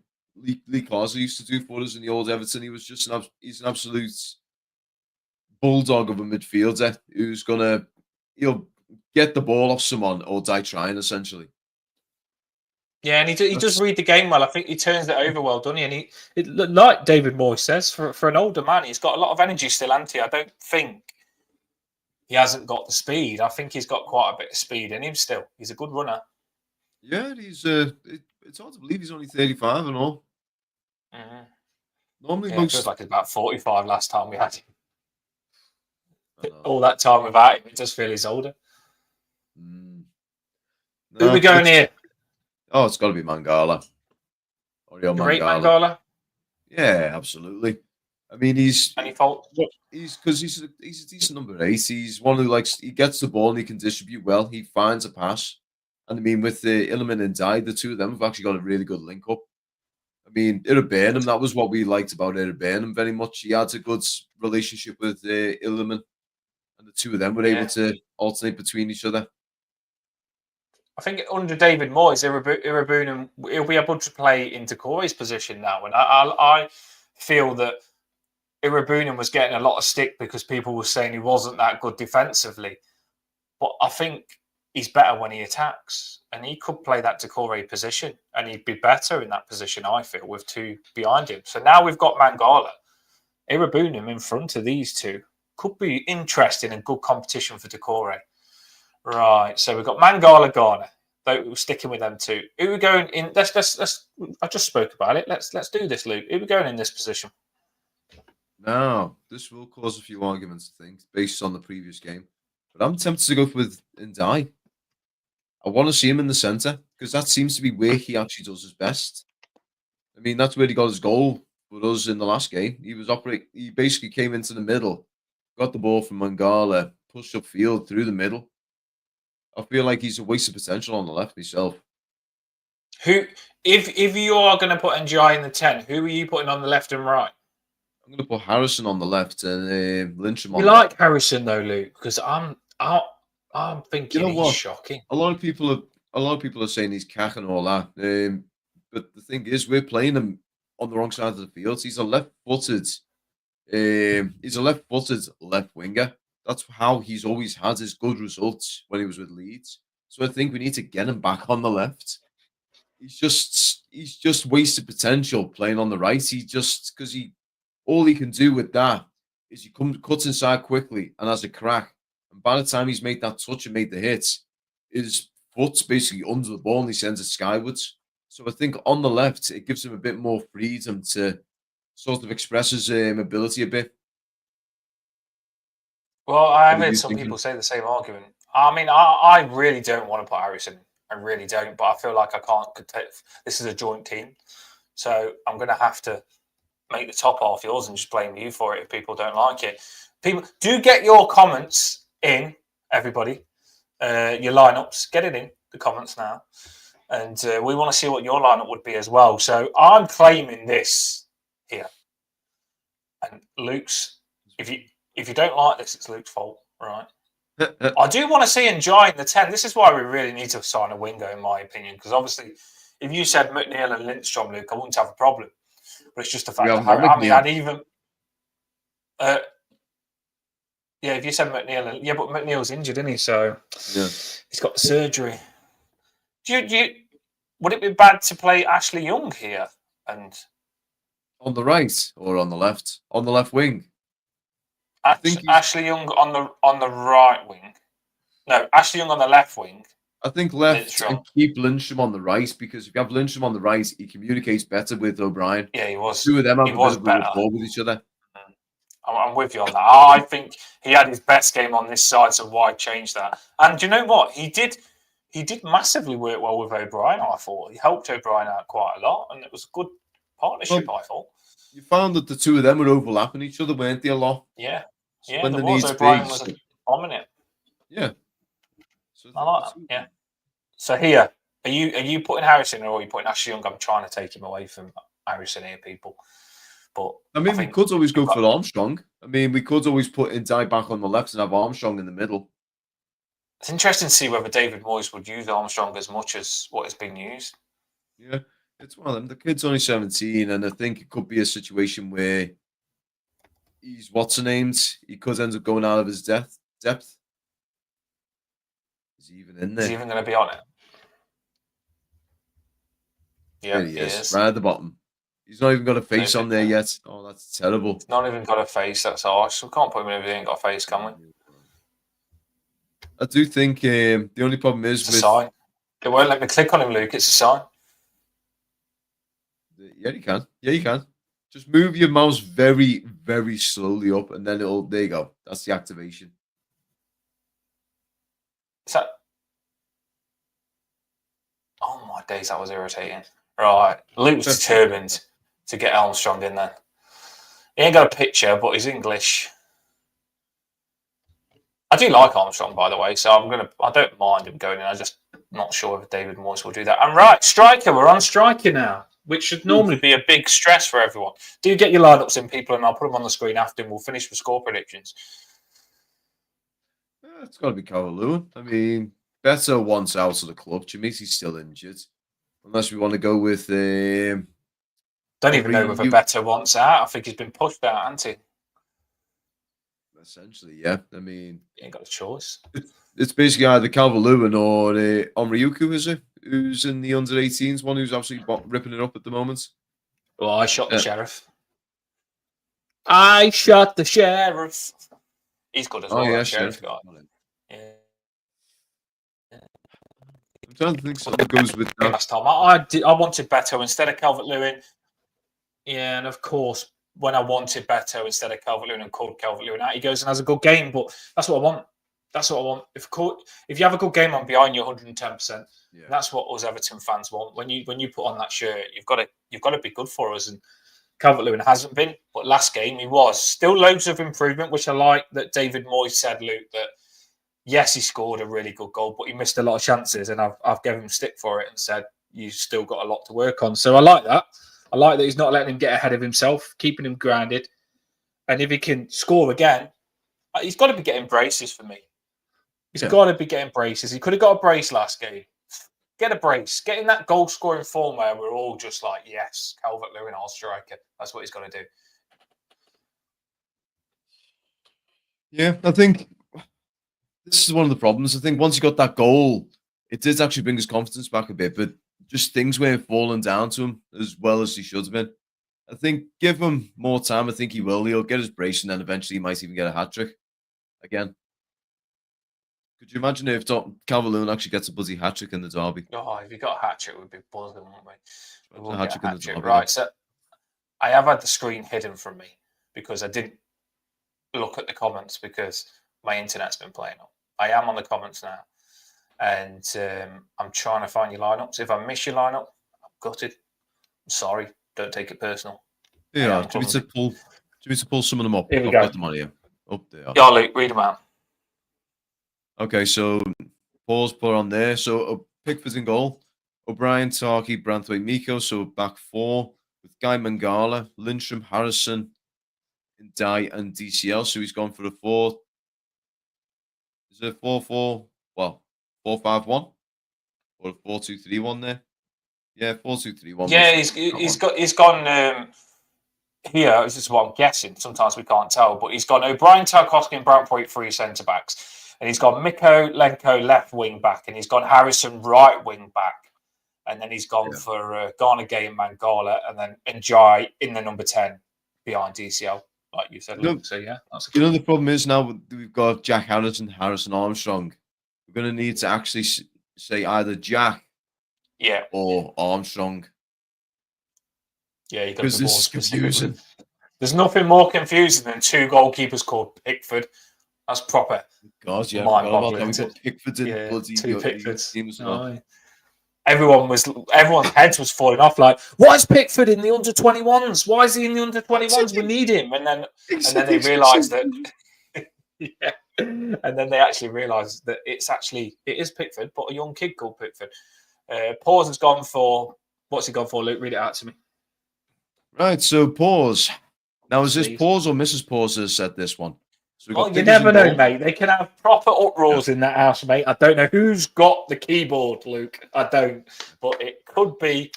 used to do for us in the old Everton. He was just he's an absolute bulldog of a midfielder who's he'll get the ball off someone or die trying, essentially. Yeah, and he does read the game well. I think he turns it over well, doesn't he? And like David Moyes says, for an older man, he's got a lot of energy still, hasn't he? I don't think he hasn't got the speed. I think he's got quite a bit of speed in him still. He's a good runner. Yeah, he's it's hard to believe he's only 35 and all. Mm-hmm. Normally, it feels like it's about 45 last time we had him. All that time without him, it does feel he's older. Who are we going here? Oh, it's got to be Mangala. You rate Mangala? Yeah, absolutely. I mean, he's any fault? He's a decent number 8. He's one who he gets the ball and he can distribute well. He finds a pass, and I mean, with the Illiman and Dye, the two of them have actually got a really good link up. I mean, Irabernum, that was what we liked about Irabernum very much. He had a good relationship with Illiman, and the two of them were able to alternate between each other. I think under David Moyes, Irabunum, he'll be able to play into Corey's position now. And I feel that Irabunum was getting a lot of stick because people were saying he wasn't that good defensively. But I think he's better when he attacks. And he could play that Decore position. And he'd be better in that position, I feel, with 2 behind him. So now we've got Mangala. Irabunum in front of these two. Could be interesting and good competition for Decore. Right, so we've got Mangala, Garner. We're sticking with them two. Who are we going in? Let's. I just spoke about it. Let's do this, Luke. Who are we going in this position? Now, this will cause a few arguments, I think, based on the previous game. But I'm tempted to go with Ndai. I want to see him in the centre because that seems to be where he actually does his best. I mean, that's where he got his goal for us in the last game. He basically came into the middle, got the ball from Mangala, pushed upfield through the middle. I feel like he's a waste of potential on the left myself. Who, if you are going to put NGI in the 10, who are you putting on the left and right? I'm going to put Harrison on the left and Lyncham on the right. You like Harrison though, Luke? Because I'm thinking he's shocking. A lot of people are saying he's cack and all that. But the thing is, we're playing him on the wrong side of the field. He's a left-footed. Left winger. That's how he's always had his good results when he was with Leeds. So I think we need to get him back on the left. He's just wasted potential playing on the right. All he can do with that is cuts inside quickly and has a crack. And by the time he's made that touch and made the hit, his foot's basically under the ball and he sends it skywards. So I think on the left, it gives him a bit more freedom to sort of express his ability a bit. Well, I've heard some people say the same argument. I mean, I really don't want to put Harrison. I really don't, but I feel like I can't. This is a joint team. So I'm going to have to make the top half yours and just blame you for it if people don't like it. People, do get your comments in, everybody. Your lineups. Get it in the comments now. And we want to see what your lineup would be as well. So I'm claiming this here. And Luke's, if you don't like this, it's Luke's fault, Right. I do want to see Njai in the 10. This is why we really need to sign a winger, in my opinion, because obviously, if you said McNeil and Lindstrom, Luke, I wouldn't have a problem. But it's just the fact that I'd even. Yeah, if you said McNeil, but McNeil's injured, isn't he? So he's got surgery. Would it be bad to play Ashley Young here and on the right or on the left? On the left wing. Ashley Young on the right wing. No, Ashley Young on the left wing. I think left and keep Lindstrom on the right, because if you have Lindstrom on the right, he communicates better with O'Brien. Yeah, he was. Two of them have a bit of a rapport with each other. I'm with you on that. I think he had his best game on this side, so why change that? And do you know what? He did massively work well with O'Brien, I thought. He helped O'Brien out quite a lot, and it was a good partnership, I thought. You found that the two of them were overlapping each other, weren't they, a lot? Yeah. So when there was. O'Brien was dominant. Yeah. So I like that. Yeah. So here, are you putting Harrison or are you putting Ashley Young? I'm trying to take him away from Harrison here, people. But I mean, we could always go for Armstrong. I mean, we could always put Ndai back on the left and have Armstrong in the middle. It's interesting to see whether David Moyes would use Armstrong as much as what has been used. Yeah, it's one of them. The kid's only 17, and I think it could be a situation where he's he could end up going out of his depth. Is he even in there? Is he even going to be on it? Yeah, he is. Right at the bottom. He's not even got a face on there yet. Oh, that's terrible. He's not even got a face. That's harsh. We can't put him in if he ain't got a face, can we? I do think the only problem is it's a sign. It won't let me click on him, Luke. It's a sign. Yeah, you can. Yeah, you can. Just move your mouse very, very slowly up, and then it'll. There you go. That's the activation. Is that? Oh my days, that was irritating. Right, Luke's determined to get Armstrong in there. He ain't got a picture, but he's English. I do like Armstrong, by the way, so I don't mind him going in. I'm just not sure if David Moyes will do that. And right, striker, we're on striker now, which should normally be a big stress for everyone. Do get your lineups in, people, and I'll put them on the screen after, and we'll finish with score predictions. It's got to be Calvert-Lewin. I mean, better once out of the club. Chimisi's still injured. Unless we want to go with... don't even know whether better wants out. I think he's been pushed out, hasn't he? Essentially, yeah. I mean... He ain't got a choice. It's basically either Calvert-Lewin or Omriuku, is it? Who's in the under-18s, one who's absolutely ripping it up at the moment. Well, I shot the sheriff. I shot the sheriff. He's good as well, that sheriff guy. Yeah. I'm trying to think something goes with that. Last time, I wanted Beto instead of Calvert-Lewin. Yeah, and of course, when I wanted Beto instead of Calvert-Lewin and called Calvert-Lewin out, he goes and has a good game. But that's what I want. That's what I want. If you have a good game on behind you, 110%. Yeah. That's what us Everton fans want. When you put on that shirt, you've got to be good for us. And Calvert-Lewin hasn't been, but last game he was. Still loads of improvement, which I like that David Moyes said, Luke, that yes, he scored a really good goal, but he missed a lot of chances, and I've given him stick for it and said, you've still got a lot to work on. So I like that. I like that he's not letting him get ahead of himself, keeping him grounded. And if he can score again, he's got to be getting braces for me. He's got to be getting braces. He could have got a brace last game. Get a brace. Get in that goal-scoring form where we're all just like, yes, Calvert-Lewin, our striker. That's what he's got to do. Yeah, I think this is one of the problems. I think once he got that goal, it did actually bring his confidence back a bit, but just things weren't falling down to him as well as he should have been. I think give him more time. I think he will. He'll get his brace, and then eventually he might even get a hat-trick again. Could you imagine if Calvert-Lewin actually gets a buzzy hat-trick in the derby? Oh, if he got a hat-trick, we'd be buzzing, wouldn't we? A hat-trick in the derby. Right, so I have had the screen hidden from me because I didn't look at the comments because my internet's been playing up. I am on the comments now, and I'm trying to find your lineups. If I miss your lineup, I'm gutted. I'm sorry. Don't take it personal. Yeah, do you want me to pull some of them up? Here we go. Got them on here. Up there. Yeah, Luke, read them out. Okay, so Paul's put on there. So Pickford in goal. O'Brien, Tarky, Branthwaite, Miko. So back four with Guy Mangala, Lindstrom, Harrison, Ndai, and DCL. So he's gone for the 4. Is it 4-4? Well, 4-5-1 or 4-2-3-1 there? Yeah, 4-2-3-1 Yeah, must have that he's one. got he's gone here. This is what I'm guessing. Sometimes we can't tell, but he's got O'Brien, Tarkowski, and Brantford 3 centre backs, and he's got Miko Lenko left wing back, and he's got Harrison right wing back, and then he's gone for Garner Gay and Mangala, and then Njai in the number 10 behind DCL, like you said, Luke. So yeah, that's you know the problem is now we've got Jack Harrison, Harrison Armstrong. We're going to need to actually say either Jack or Armstrong. Yeah, you got to Because be this more is specific. confusing. There's nothing more confusing than two goalkeepers called Pickford. That's proper. God, yeah, I forgot about that. We've Mind-boggling. got Pickford in bloody Two your Pickfords. team as well. Everyone's heads was falling off. Like, why is Pickford in the under 21s? Why is he in the under 21s? We need him. And then they realised that. Yeah. And then they actually realised that it is Pickford, but a young kid called Pickford. Pause has gone for what's he gone for, Luke? Read it out to me. Right, so Pause. Now, is this Pause or Mrs. Pause has said this one? So well, you never know, mate. They can have proper uproars in that house, mate. I don't know who's got the keyboard, Luke. I don't. But it could be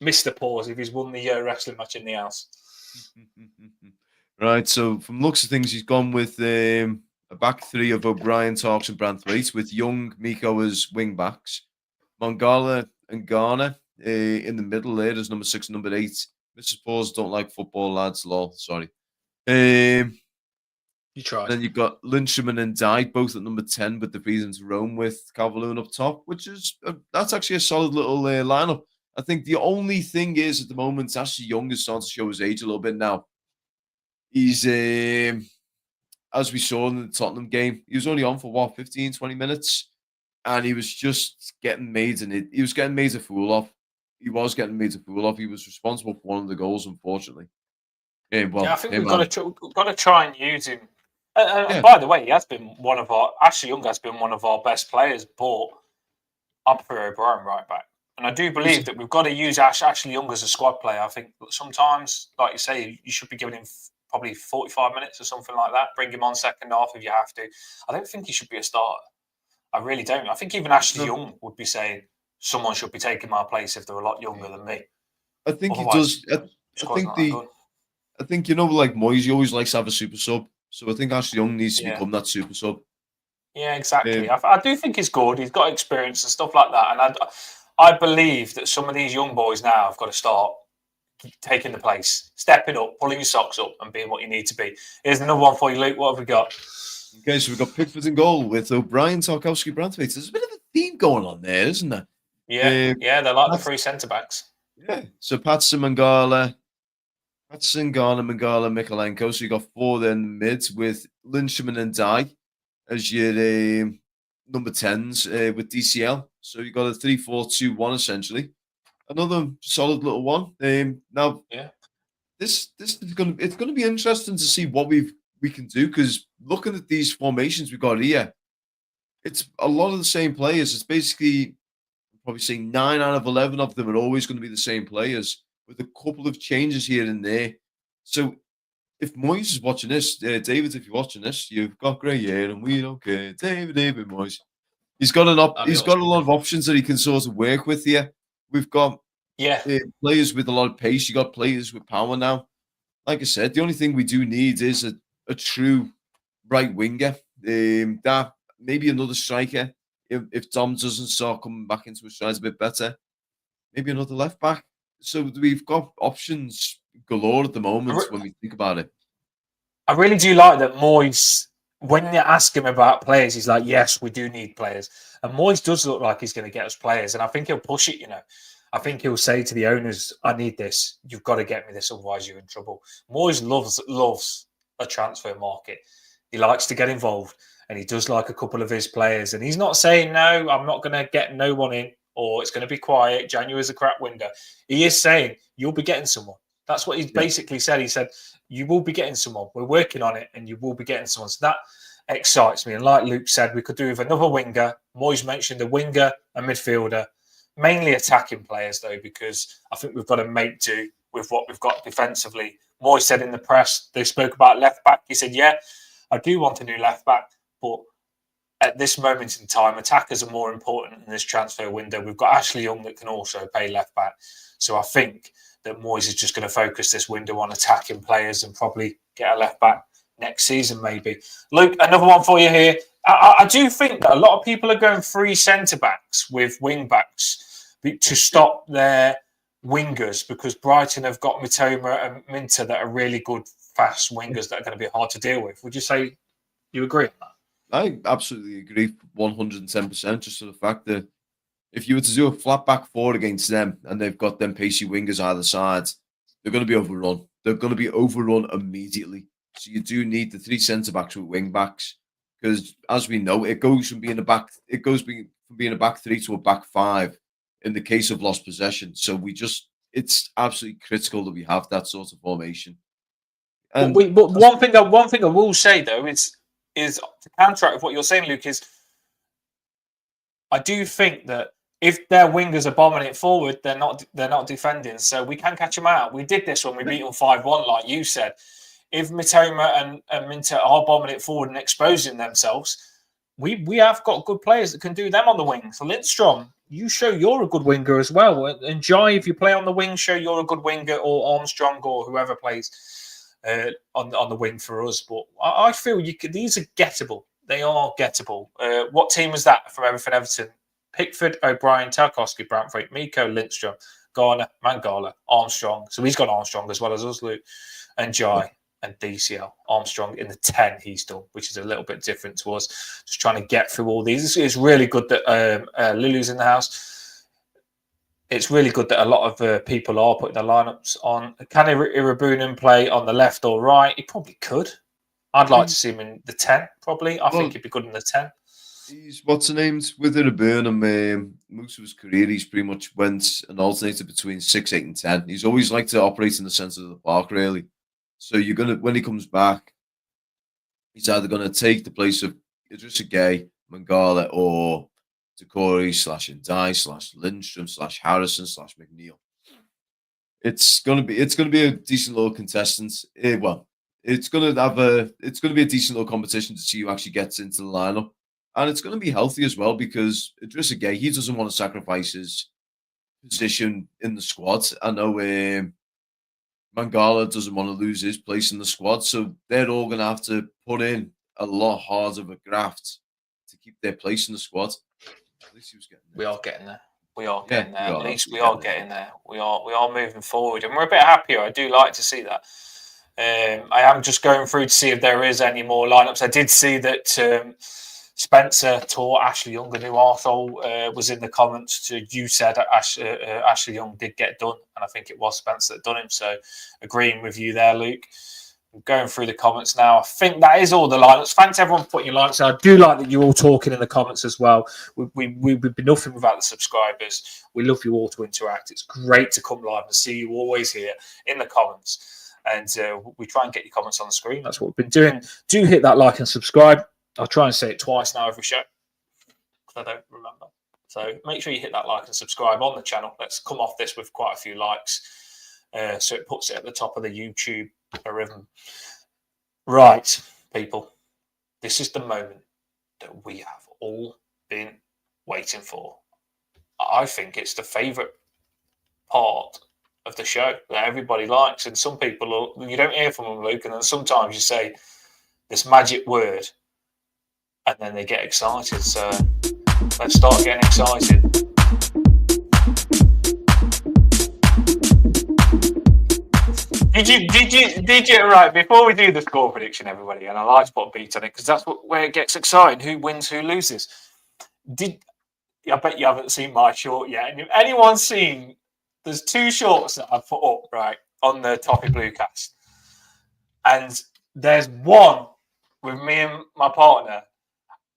Mr. Pause if he's won the wrestling match in the house. Right, so from looks of things, he's gone with a back three of O'Brien, Tarks, and Branthwaite with young Miko as wing backs. Mangala and Garner in the middle there as number 6 and number 8. Mrs. Pause don't like football, lads. Lol, sorry. You tried. Then you've got Lynchman and Dyke both at number 10 with the freedom to roam with Calvert-Lewin up top, which is that's actually a solid little lineup. I think the only thing is at the moment, Ashley Young is starting to show his age a little bit now. He's, as we saw in the Tottenham game, he was only on for 15, 20 minutes, and he was just getting made he was getting made a fool of. He was getting made a fool of. He was responsible for one of the goals, unfortunately. I think we've got to try and use him. And by the way, Ashley Young has been one of our best players, but I prefer O'Brien right back. And I do believe that we've got to use Ashley Young as a squad player. I think sometimes, like you say, you should be giving him probably 45 minutes or something like that. Bring him on second half if you have to. I don't think he should be a starter. I really don't. I think even Ashley Young would be saying someone should be taking my place if they're a lot younger than me. I think otherwise, he does. I think, like Moyes, he always likes to have a super sub. So I think Ashley Young needs to become that super sub. Yeah, exactly. I do think he's good. He's got experience and stuff like that. And I believe that some of these young boys now have got to start taking the place, stepping up, pulling your socks up and being what you need to be. Here's another one for you, Luke. What have we got? Okay, so we've got Pickford in goal with O'Brien, Tarkowski, Branthwaite. There's a bit of a theme going on there, isn't there? Yeah, they're like the three centre-backs. Yeah, so Patson, Garner, Mangala, Mikolenko. So you got 4 then mid with Lynchman and Dye as your number 10s with DCL. So you got a 3-4-2-1 essentially. Another solid little one. Now, this is going to be interesting to see what we can do, because looking at these formations we got here, it's a lot of the same players. It's basically probably saying 9 out of 11 of them are always going to be the same players, with a couple of changes here and there. So if Moyes is watching this, David, if you're watching this, you've got grey hair and we don't care. David Moyes. He's got a lot of options that he can sort of work with here. We've got players with a lot of pace. You got players with power now. Like I said, the only thing we do need is a true right winger. That maybe another striker. If Dom doesn't start coming back into his stride a bit better, maybe another left back. So we've got options galore at the moment when we think about it. I really do like that Moyes, when you ask him about players, he's like, yes, we do need players. And Moyes does look like he's going to get us players. And I think he'll push it, I think he'll say to the owners, I need this. You've got to get me this, otherwise you're in trouble. Moyes loves a transfer market. He likes to get involved. And he does like a couple of his players. And he's not saying, no, I'm not going to get no one in, or it's going to be quiet. January's a crap window. He is saying, you'll be getting someone. That's what he's basically said. He said, you will be getting someone. We're working on it, and you will be getting someone. So that excites me. And like Luke said, we could do with another winger. Moyes mentioned a winger, a midfielder, mainly attacking players, though, because I think we've got to make do with what we've got defensively. Moyes said in the press, they spoke about left back. He said, yeah, I do want a new left back, but at this moment in time, attackers are more important in this transfer window. We've got Ashley Young that can also play left back. So I think that Moyes is just going to focus this window on attacking players and probably get a left back next season, maybe. Luke, another one for you here. I do think that a lot of people are going 3 centre backs with wing backs to stop their wingers, because Brighton have got Mitoma and Minter that are really good, fast wingers that are going to be hard to deal with. Would you say you agree on that? I absolutely agree 110%. Just for the fact that if you were to do a flat back 4 against them and they've got them pacey wingers either side, they're going to be overrun. They're going to be overrun immediately. So you do need the 3 centre backs with wing backs, because as we know, it goes from being a back 3 to a back 5 in the case of lost possession. So it's absolutely critical that we have that sort of formation. And but one thing I will say though is to counteract what you're saying, Luke, is I do think that if their wingers are bombing it forward, they're not defending, so we can catch them out. We did this when we beat them 5-1, like you said. If Mitoma and Minter are bombing it forward and exposing themselves, we have got good players that can do them on the wing. So Lindstrom, you show you're a good winger as well. And Jai, if you play on the wing, show you're a good winger, or Armstrong or whoever plays on the wing for us. But I feel these are gettable. They are gettable. What team was that from Everton? Pickford, O'Brien, Tarkowski, Brantford, Miko, Lindstrom, Garner, Mangala, Armstrong. So he's got Armstrong as well as us, Luke, and Jai and DCL. Armstrong in the 10 he's done, which is a little bit different to us. Just trying to get through all these. It's really good that Lulu's in the house. It's really good that a lot of people are putting their lineups on. Can Irabunan play on the left or right? He probably could. I'd like to see him in the 10, probably. I think he'd be good in the 10. He's what's the names with Irabunan. Most of his career, he's pretty much went and alternated between 6, 8, and 10. He's always liked to operate in the centre of the park, really. So when he comes back, he's either gonna take the place of Idrissa Gueye, Mangala, or Decore / Ndai / Lindstrom / Harrison / McNeil. It's gonna be a decent little contestant. It's gonna be a decent little competition to see who actually gets into the lineup, and it's gonna be healthy as well, because Idrissa Gueye, he doesn't want to sacrifice his position in the squad. I know Mangala doesn't want to lose his place in the squad, so they're all going to have to put in a lot harder of a graft to keep their place in the squad. At least he was getting there. We are getting there. We are getting there. At least we are getting there. We are moving forward, and we're a bit happier. I do like to see that. I am just going through to see if there is any more lineups. I did see that Spencer taught Ashley Young a new arsehole, was in the comments. You said Ashley Young did get done, and I think it was Spencer that done him. So agreeing with you there, Luke. I'm going through the comments now. I think that is all the lineups. Thanks everyone for putting your lineups. I do like that you're all talking in the comments as well. We've been nothing without the subscribers. We love you all to interact. It's great to come live and see you always here in the comments. And we try and get your comments on the screen. That's what we've been doing. Do hit that like and subscribe. I'll try and say it twice now every show, because I don't remember. So make sure you hit that like and subscribe on the channel. Let's come off this with quite a few likes, so it puts it at the top of the YouTube algorithm. Right, people, this is the moment that we have all been waiting for. I think it's the favourite part of the show that everybody likes, and some people you don't hear from them, Luke, and then sometimes you say this magic word, and then they get excited. So let's start getting excited. Did you right before we do the score prediction, everybody? And I like to put a beat on it, because that's where it gets exciting. Who wins, who loses? I bet you haven't seen my short yet. And if anyone's seen, there's 2 shorts that I've put up right on the Topic Bluecast, and there's one with me and my partner.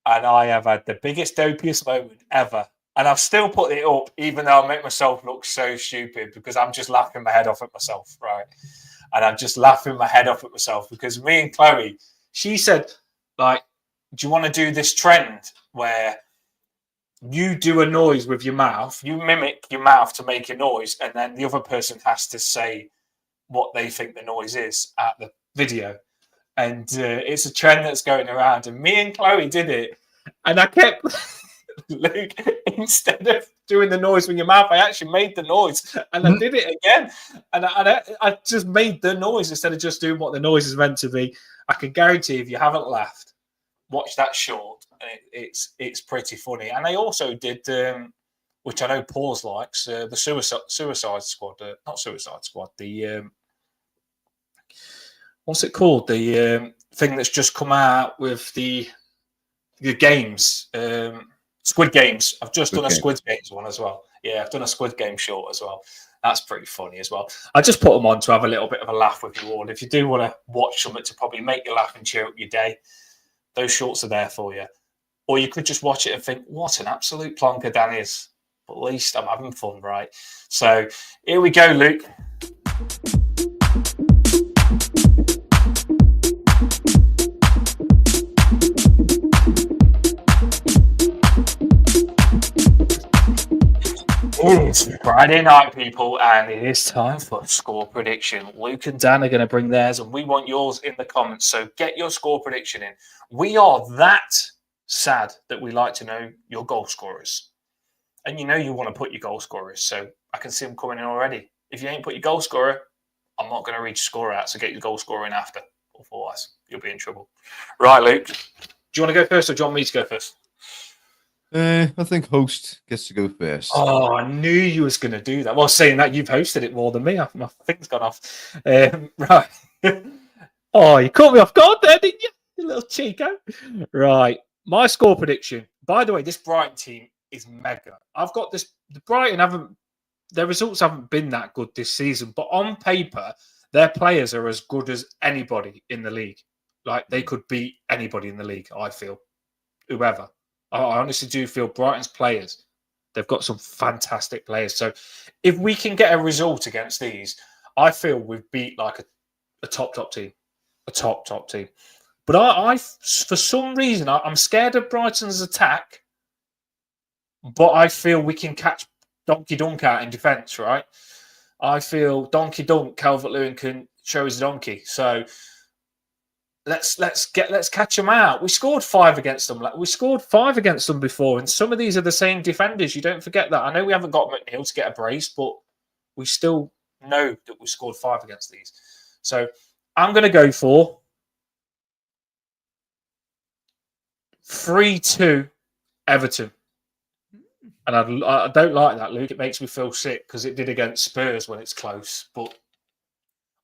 And I have had the biggest, dopiest moment ever. And I've still put it up, even though I make myself look so stupid, because I'm just laughing my head off at myself, right? And I'm just laughing my head off at myself, because me and Chloe, she said, like, do you want to do this trend where you do a noise with your mouth, you mimic your mouth to make a noise, and then the other person has to say what they think the noise is at the video? And it's a trend that's going around, and me and Chloe did it, And I kept, Luke, instead of doing the noise with your mouth, I actually made the noise, and I did it again. And I just made the noise instead of just doing what the noise is meant to be. I can guarantee if you haven't laughed, watch that short. It's pretty funny. And they also did, which I know Paul's likes, the Suicide Squad. Not Suicide Squad. The what's it called? The thing that's just come out with the games. Squid Games. I've just done a Squid Games one as well. Yeah, I've done a Squid Game short as well. That's pretty funny as well. I just put them on to have a little bit of a laugh with you all. If you do want to watch something to probably make you laugh and cheer up your day, those shorts are there for you. Or you could just watch it and think, what an absolute plonker Dan is. But at least I'm having fun, right? So here we go, Luke. It's Friday night, people, and it is time for score prediction. Luke and Dan are going to bring theirs, and we want yours in the comments. So get your score prediction in. We are that sad that we like to know your goal scorers. And you know you want to put your goal scorers, so I can see them coming in already. If you ain't put your goal scorer, I'm not going to read your score out, so get your goal scorer in after. Otherwise, you'll be in trouble. Right, Luke. Do you want to go first, or do you want me to go first? I think host gets to go first. Oh, I knew you was going to do that. Well, saying that, you've hosted it more than me. My thing's gone off. Right. Oh, you caught me off guard there, didn't you? You little Chico. Right. My score prediction. By the way, this Brighton team is mega. I've got this. The Brighton their results haven't been that good this season, but on paper, their players are as good as anybody in the league. Like, they could beat anybody in the league, I feel. Whoever. I honestly do feel Brighton's players, they've got some fantastic players. So if we can get a result against these, I feel we've beat like a top team, a top team. But I for some reason, I'm scared of Brighton's attack, but I feel we can catch Donkey Dunk out in defence, right? I feel Donkey Dunk, Calvert-Lewin can show his donkey. So let's catch them out. We scored 5 against them. We scored 5 against them before, and some of these are the same defenders. You don't forget that. I know we haven't got McNeil to get a brace, but we still know that we scored 5 against these. So I'm going to go for 3-2 Everton. And I don't like that, Luke. It makes me feel sick because it did against Spurs when it's close. But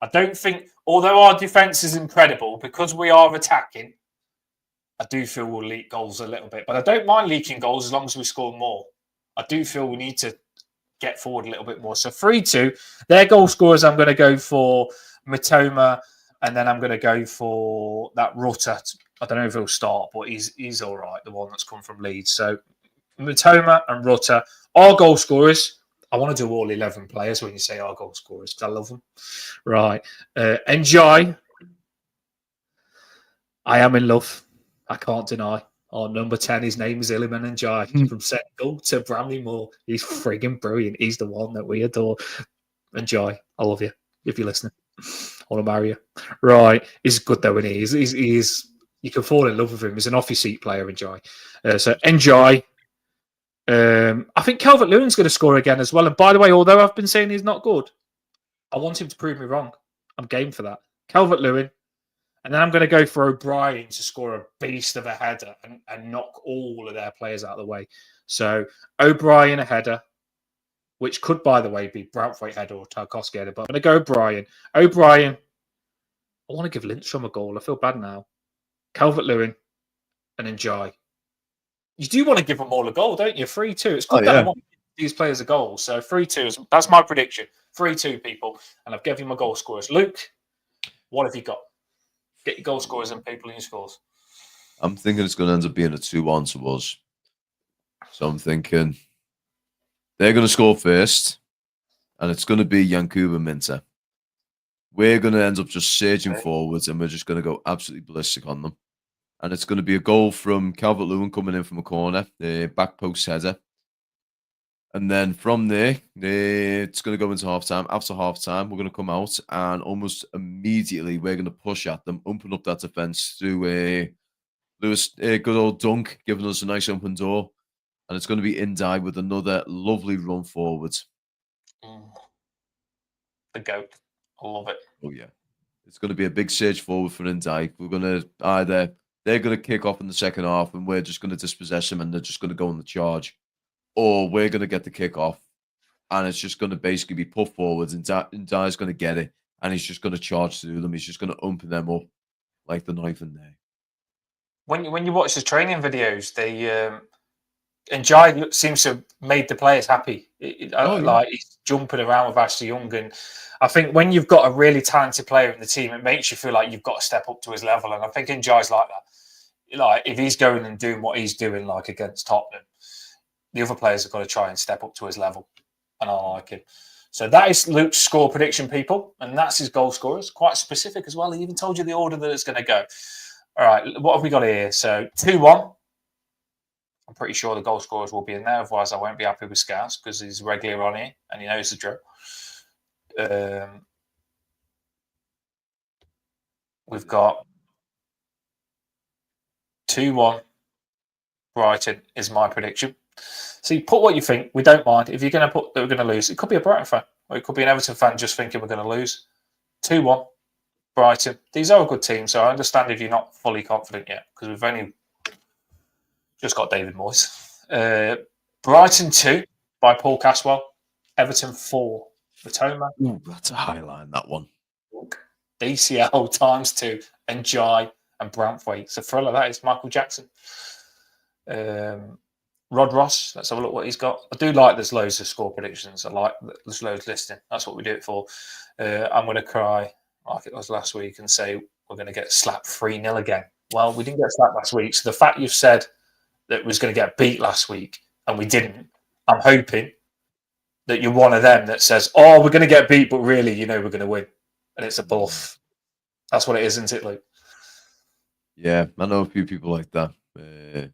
I don't think, although our defence is incredible, because we are attacking, I do feel we'll leak goals a little bit. But I don't mind leaking goals as long as we score more. I do feel we need to get forward a little bit more. So 3-2. Their goal scorers, I'm going to go for Matoma, and then I'm going to go for that Rutter. I don't know if he'll start, but he's all right, the one that's come from Leeds. So Matoma and Rutter, our goal scorers. I want to do all 11 players when you say our goal scorers because I love them. Right. Enjoy. I am in love. I can't deny. Our number 10, his name is Iliman Ndiaye from Senegal to Bramley Moore. He's frigging brilliant. He's the one that we adore. Enjoy. I love you if you're listening. I want to marry you. Right. He's good though, isn't he? He's you can fall in love with him. He's an off-your-seat player, Enjoy. So Enjoy. I think Calvert-Lewin's going to score again as well. And by the way, although I've been saying he's not good, I want him to prove me wrong. I'm game for that. Calvert-Lewin. And then I'm going to go for O'Brien to score a beast of a header and knock all of their players out of the way. So O'Brien a header, which could, by the way, be Braithwaite header or Tarkowski header. But I'm going to go O'Brien. O'Brien. I want to give Lindstrom a goal. I feel bad now. Calvert-Lewin and Enjoy. You do want to give them all a goal, don't you? 3-2. It's good that I want these players a goal. So 3-2. That's my prediction. 3-2, people. And I've given you my goal scorers. Luke, what have you got? Get your goal scorers and people in your scores. I'm thinking it's going to end up being a 2-1 to us. So I'm thinking they're going to score first, and it's going to be Yankuba Minter. We're going to end up just surging forwards, and we're just going to go absolutely ballistic on them. And it's going to be a goal from Calvert-Lewin coming in from a corner, the back post header. And then from there, it's going to go into half-time. After half-time, we're going to come out and almost immediately we're going to push at them, open up that defence through Lewis, good old Dunk, giving us a nice open door. And it's going to be Indie with another lovely run forward. The GOAT. I love it. Oh, yeah. It's going to be a big surge forward for Indie. We're going to they're going to kick off in the second half and we're just going to dispossess them and they're just going to go on the charge. Or we're going to get the kick off and it's just going to basically be put forwards and Indie's going to get it and he's just going to charge through them. He's just going to open them up like the knife in there. When you watch the training videos, they and Jai seems to have made the players happy. Like he's jumping around with Ashley Young, and I think when you've got a really talented player in the team, it makes you feel like you've got to step up to his level. And I think Jai's like that. Like if he's going and doing what he's doing, like against Tottenham, the other players have got to try and step up to his level, and I like him. So that is Luke's score prediction, people, and that's his goal scorers. Quite specific as well. He even told you the order that it's going to go. All right, what have we got here? So 2-1. I'm pretty sure the goal scorers will be in there. Otherwise, I won't be happy with Scars because he's regular on here and he knows the drill. We've got 2-1. Brighton is my prediction. So you put what you think. We don't mind. If you're going to put that we're going to lose, it could be a Brighton fan or it could be an Everton fan just thinking we're going to lose. 2-1. Brighton. These are a good team, so I understand if you're not fully confident yet because we've only just got David Moyes. Brighton 2 by Paul Caswell. Everton 4. Matoma. Ooh, that's a high line, that one. DCL times 2. And Jai and Branthwaite. It's a thriller, that is. Michael Jackson. Rod Ross. Let's have a look what he's got. I do like there's loads of score predictions. I like there's loads listing. That's what we do it for. I'm going to cry like it was last week and say we're going to get slapped 3-0 again. Well, we didn't get slapped last week. So the fact you've said that was going to get beat last week and we didn't, I'm hoping that you're one of them that says, oh, we're going to get beat, but really, we're going to win. And it's a bluff. That's what it is, isn't it, Luke? Yeah, I know a few people like that. The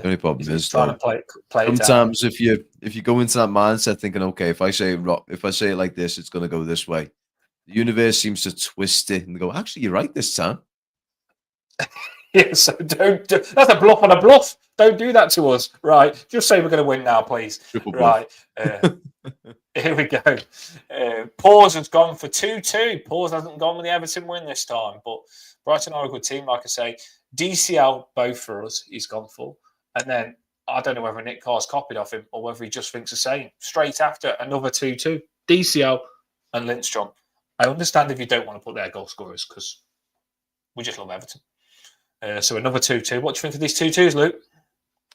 only problem is trying to play sometimes if you go into that mindset thinking, okay, if I say it like this, it's going to go this way. The universe seems to twist it and go, actually, you're right this time. Yeah, so don't do, that's a bluff on a bluff. Don't do that to us, right? Just say we're going to win now, please. Triple right. Here we go. Pause has gone for 2-2. Pause hasn't gone with the Everton win this time, but Brighton are a good team, like I say. DCL, both for us, he's gone for. And then I don't know whether Nick Carr's copied off him or whether he just thinks the same. Straight after, another 2-2. DCL and Lindstrom. I understand if you don't want to put their goal scorers because we just love Everton. So another 2-2. What do you think of these 2-2s, Luke?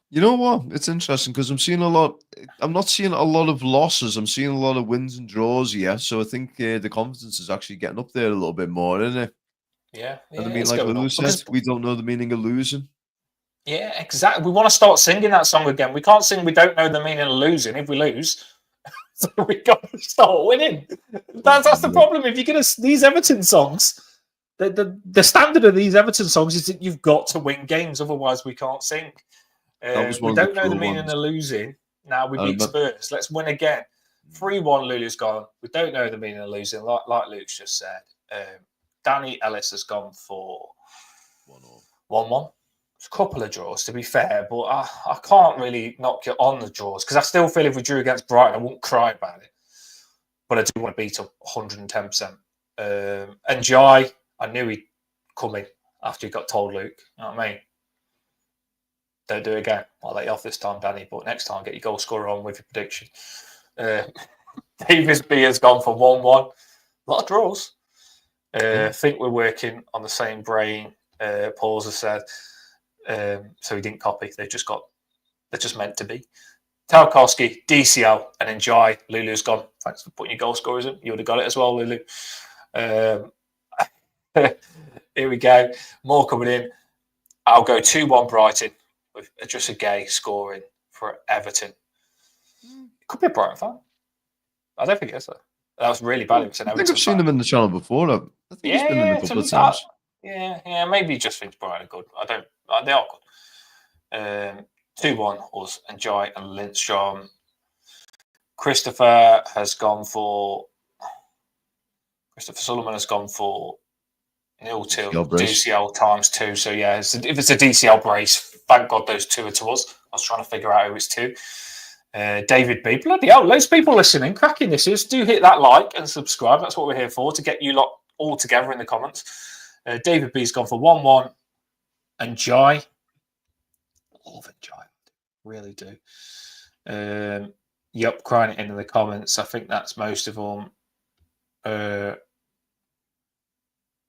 You know what? It's interesting because I'm not seeing a lot of losses. I'm seeing a lot of wins and draws here. So I think the confidence is actually getting up there a little bit more, isn't it? Yeah. And I mean, like Lulu said, we don't know the meaning of losing. Yeah, exactly. We want to start singing that song again. We can't sing we don't know the meaning of losing if we lose. So we got to start winning. That's the problem. If you're going to these Everton songs, the standard of these Everton songs is that you've got to win games, otherwise we can't sing. We don't know the meaning of losing. Now we beat Spurs. Let's win again. 3-1, Lulu's gone. We don't know the meaning of losing, like Luke's just said. Danny Ellis has gone for 1-1. It's a couple of draws, to be fair, but I can't really knock you on the draws because I still feel if we drew against Brighton, I wouldn't cry about it. But I do want to beat them 110%. And Jai, I knew he'd come in after he got told, Luke. You know what I mean? Don't do it again. I'll let you off this time, Danny, but next time get your goal scorer on with your prediction. Davis B has gone for 1-1. A lot of draws. I think we're working on the same brain, Paul has said. So he didn't copy. They're just meant to be. Tarkowski, DCL, and Enjoy. Lulu's gone. Thanks for putting your goal scorers in. You would have got it as well, Lulu. Here we go. More coming in. I'll go 2-1 Brighton with just a gay scoring for Everton. It could be a Brighton fan. I don't think it is, though. That was really bad. I think I've seen them in the channel before. I think he's been in a couple of times. Yeah, maybe he just thinks Brighton are good. They are good. 2-1 us, Enjoy and Lindstrom. Christopher Solomon has gone for 0-2 DCL times 2. So yeah, if it's a DCL brace, thank God those 2 are to us. I was trying to figure out who it's to. David B. Bloody hell, loads of people listening. Cracking this is. Do hit that like and subscribe. That's what we're here for, to get you lot all together in the comments. David B's gone for 1-1. And Jai. Love it, Jai. Really do. Yep, crying it into the comments. I think that's most of them.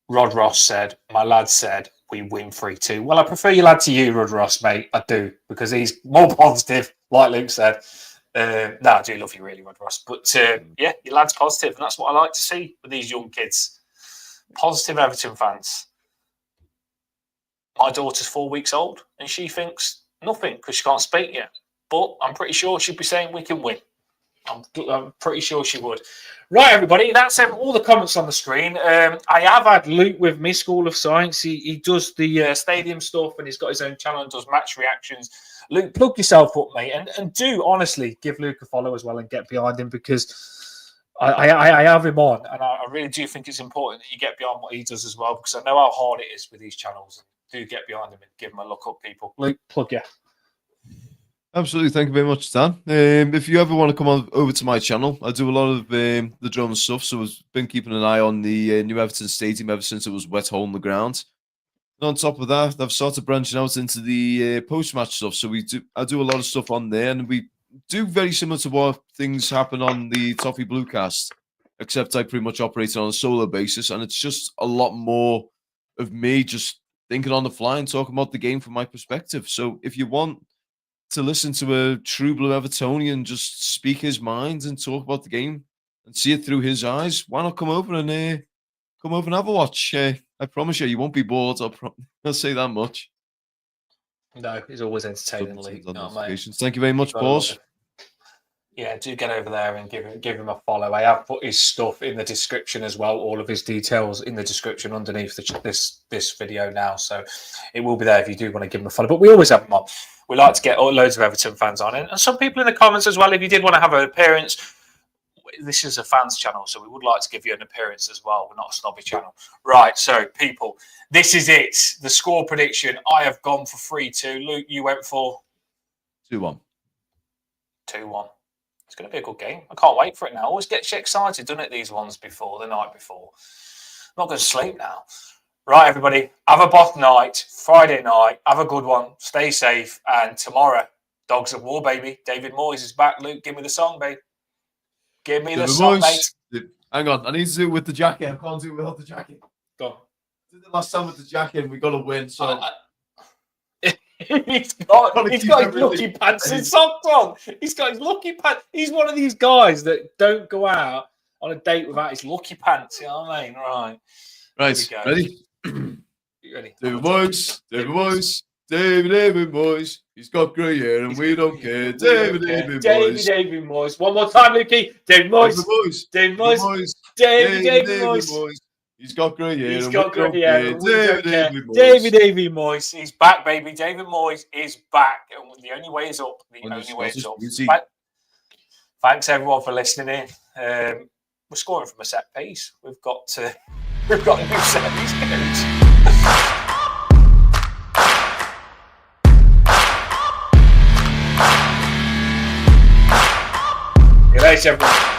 Rod Ross said, my lad said, we win 3-2. Well, I prefer your lad to you, Rod Ross, mate. I do, because he's more positive, like Luke said. No, I do love you, really, Rod Ross. But yeah, your lad's positive, and that's what I like to see with these young kids. Positive Everton fans. My daughter's 4 weeks old, and she thinks nothing because she can't speak yet. But I'm pretty sure she'd be saying we can win. I'm pretty sure she would. Right, everybody, that's all the comments on the screen. I have had Luke with me, School of Science. He does the stadium stuff, and he's got his own channel and does match reactions. Luke, plug yourself up, mate, and do honestly give Luke a follow as well and get behind him, because I have him on, and I really do think it's important that you get behind what he does as well, because I know how hard it is with these channels. Do get behind him and give him a look up, people. Luke, plug you. Absolutely. Thank you very much, Dan. If you ever want to come on over to my channel, I do a lot of the drone stuff. So I've been keeping an eye on the new Everton Stadium ever since it was wet hole in the ground. And on top of that, I've started branching out into the post-match stuff. So I do a lot of stuff on there, and we do very similar to what things happen on the Toffee Bluecast, except I pretty much operate on a solo basis, and it's just a lot more of me just thinking on the fly and talking about the game from my perspective. So if you want to listen to a true blue Evertonian just speak his mind and talk about the game and see it through his eyes, why not come over and have a watch? I promise you won't be bored. I'll say that much. No, it's always entertaining, Lee. Thank you very much, boss. Yeah, do get over there and give him a follow. I have put his stuff in the description as well, all of his details in the description underneath this video now. So it will be there if you do want to give him a follow. But we always have them on. We like to get loads of Everton fans on, and some people in the comments as well. If you did want to have an appearance, this is a fans channel, so we would like to give you an appearance as well. We're not a snobby channel. Right, so people, this is it. The score prediction. I have gone for 3-2. Luke, you went for 2-1. 2-1. It's going to be a good game. I can't wait for it now. I always get excited, don't it, these ones before, the night before. I'm not going to sleep now. Right, everybody, have a bath night, Friday night, have a good one, stay safe, and tomorrow, Dogs of War, baby. David Moyes is back. Luke, give me the song, babe. Give me the song, mate. Hang on, I need to do it with the jacket. I can't do it without the jacket. Go on. I did the last time with the jacket, and we got to win, so... He's got his lucky pants and socks on. He's got his lucky pants. He's one of these guys that don't go out on a date without his lucky pants. You know what I mean? Right. Ready? Ready? David Moyes. He's got grey hair and we don't care. David Moyes. One more time, Lukey. David Moyes. He's got grey hair. David Moyes. He's back, baby. David Moyes is back. And the only way is up. Thanks, everyone, for listening in. We're scoring from a set piece. We've got a new set piece coach. See you later, everyone.